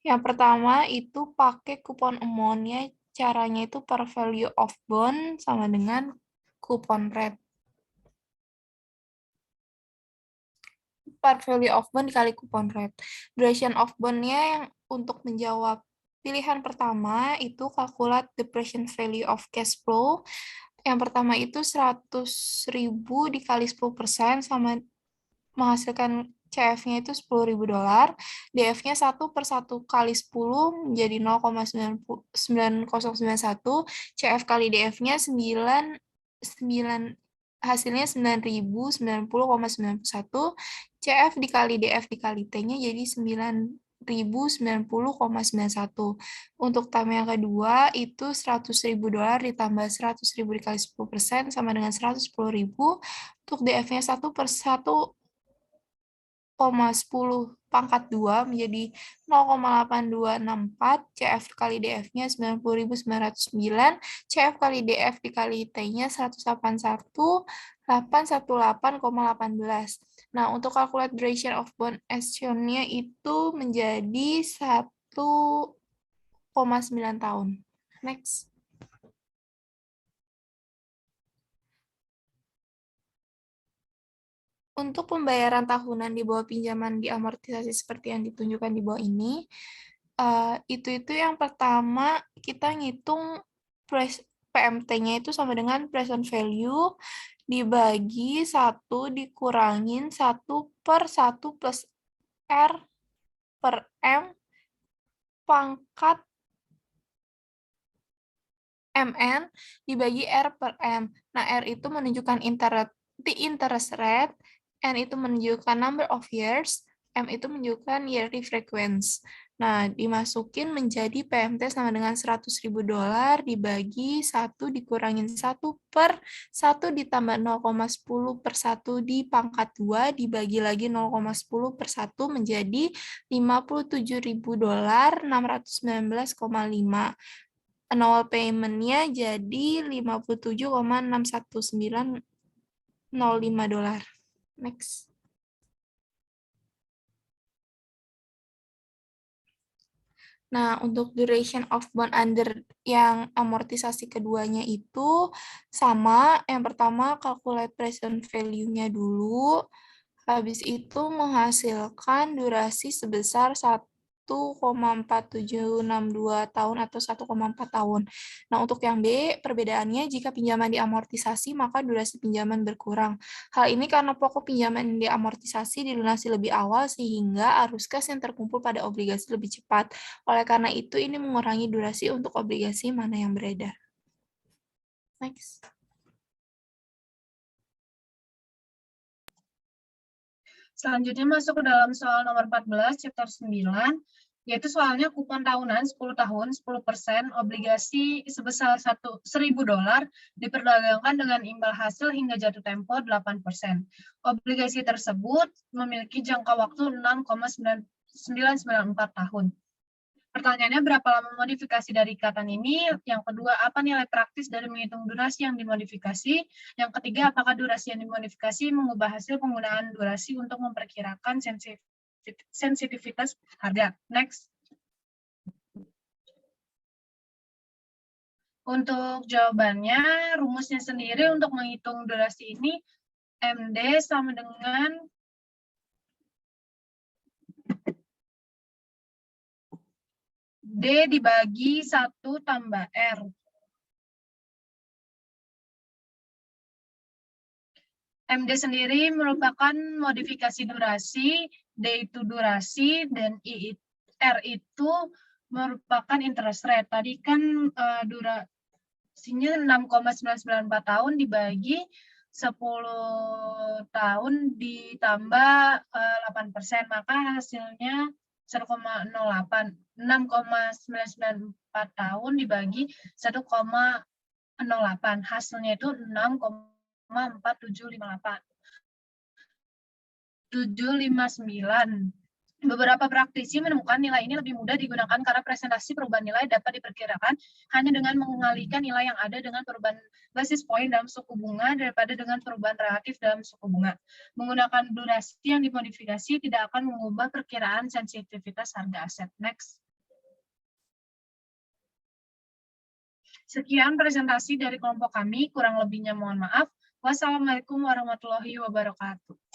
Yang pertama itu pakai coupon amount-nya, caranya itu per value of bond sama dengan coupon rate. Per value of bond dikali coupon rate. Duration of bond-nya yang untuk menjawab pilihan pertama itu calculate the present value of cash flow. Yang pertama itu 100.000 dikali 10% sama menghasilkan CF-nya itu $10.000. DF-nya 1/1 kali 10 menjadi 0,9091. CF kali DF-nya 9 hasilnya 9.090,91. CF dikali DF dikali T-nya jadi 9.090,91. Untuk term yang kedua itu $100.000 ditambah 100.000 dikali 10% sama dengan 110.000. Untuk DF-nya 1/1,10 pangkat 2 menjadi 0,8264. CF kali DF-nya 90.909. CF kali DF dikali T-nya 181.818,18. Nah, untuk calculate duration of bond action-nya itu menjadi 1,9 tahun. Next. Untuk pembayaran tahunan di bawah pinjaman diamortisasi seperti yang ditunjukkan di bawah ini, itu yang pertama kita ngitung PMT-nya itu sama dengan present value dibagi 1 dikurangin 1/1 plus R per M pangkat MN dibagi R per M. Nah, R itu menunjukkan interest rate, N itu menunjukkan number of years, M itu menunjukkan yearly frequency. Nah, dimasukin menjadi PMT sama dengan $100.000 dibagi 1 dikurangin 1 per 1 ditambah 0,10 per 1 di pangkat 2 dibagi lagi 0,10 per 1 menjadi $57.619,5. Annual payment-nya jadi $57,61905. Next. Nah, untuk duration of bond under yang amortisasi keduanya itu sama. Yang pertama, calculate present value-nya dulu. Habis itu menghasilkan durasi sebesar 1,4762 tahun atau 1,4 tahun. Nah, untuk yang B, perbedaannya jika pinjaman diamortisasi, maka durasi pinjaman berkurang. Hal ini karena pokok pinjaman yang diamortisasi dilunasi lebih awal sehingga arus kas yang terkumpul pada obligasi lebih cepat. Oleh karena itu, ini mengurangi durasi untuk obligasi mana yang beredar. Next. Selanjutnya masuk ke dalam soal nomor 14, chapter 9, yaitu soalnya kupon tahunan 10 tahun, 10%, obligasi sebesar $1.000 diperdagangkan dengan imbal hasil hingga jatuh tempo 8%. Obligasi tersebut memiliki jangka waktu 6,994 tahun. Pertanyaannya, berapa lama modifikasi dari ikatan ini? Yang kedua, apa nilai praktis dari menghitung durasi yang dimodifikasi? Yang ketiga, apakah durasi yang dimodifikasi mengubah hasil penggunaan durasi untuk memperkirakan sensitivitas harga? Next. Untuk jawabannya, rumusnya sendiri untuk menghitung durasi ini, MD sama dengan D dibagi 1 tambah R. MD sendiri merupakan modifikasi durasi, D itu durasi, dan R itu merupakan interest rate. Tadi kan durasinya 6,994 tahun dibagi 10 tahun ditambah 8%, maka hasilnya 1,08. 6,994 tahun dibagi 1,08. Hasilnya itu 6,4759. Beberapa praktisi menemukan nilai ini lebih mudah digunakan karena presentasi perubahan nilai dapat diperkirakan hanya dengan mengalihkan nilai yang ada dengan perubahan basis point dalam suku bunga daripada dengan perubahan relatif dalam suku bunga. Menggunakan durasi yang dimodifikasi tidak akan mengubah perkiraan sensitivitas harga aset. Next. Sekian presentasi dari kelompok kami, kurang lebihnya mohon maaf. Wassalamualaikum warahmatullahi wabarakatuh.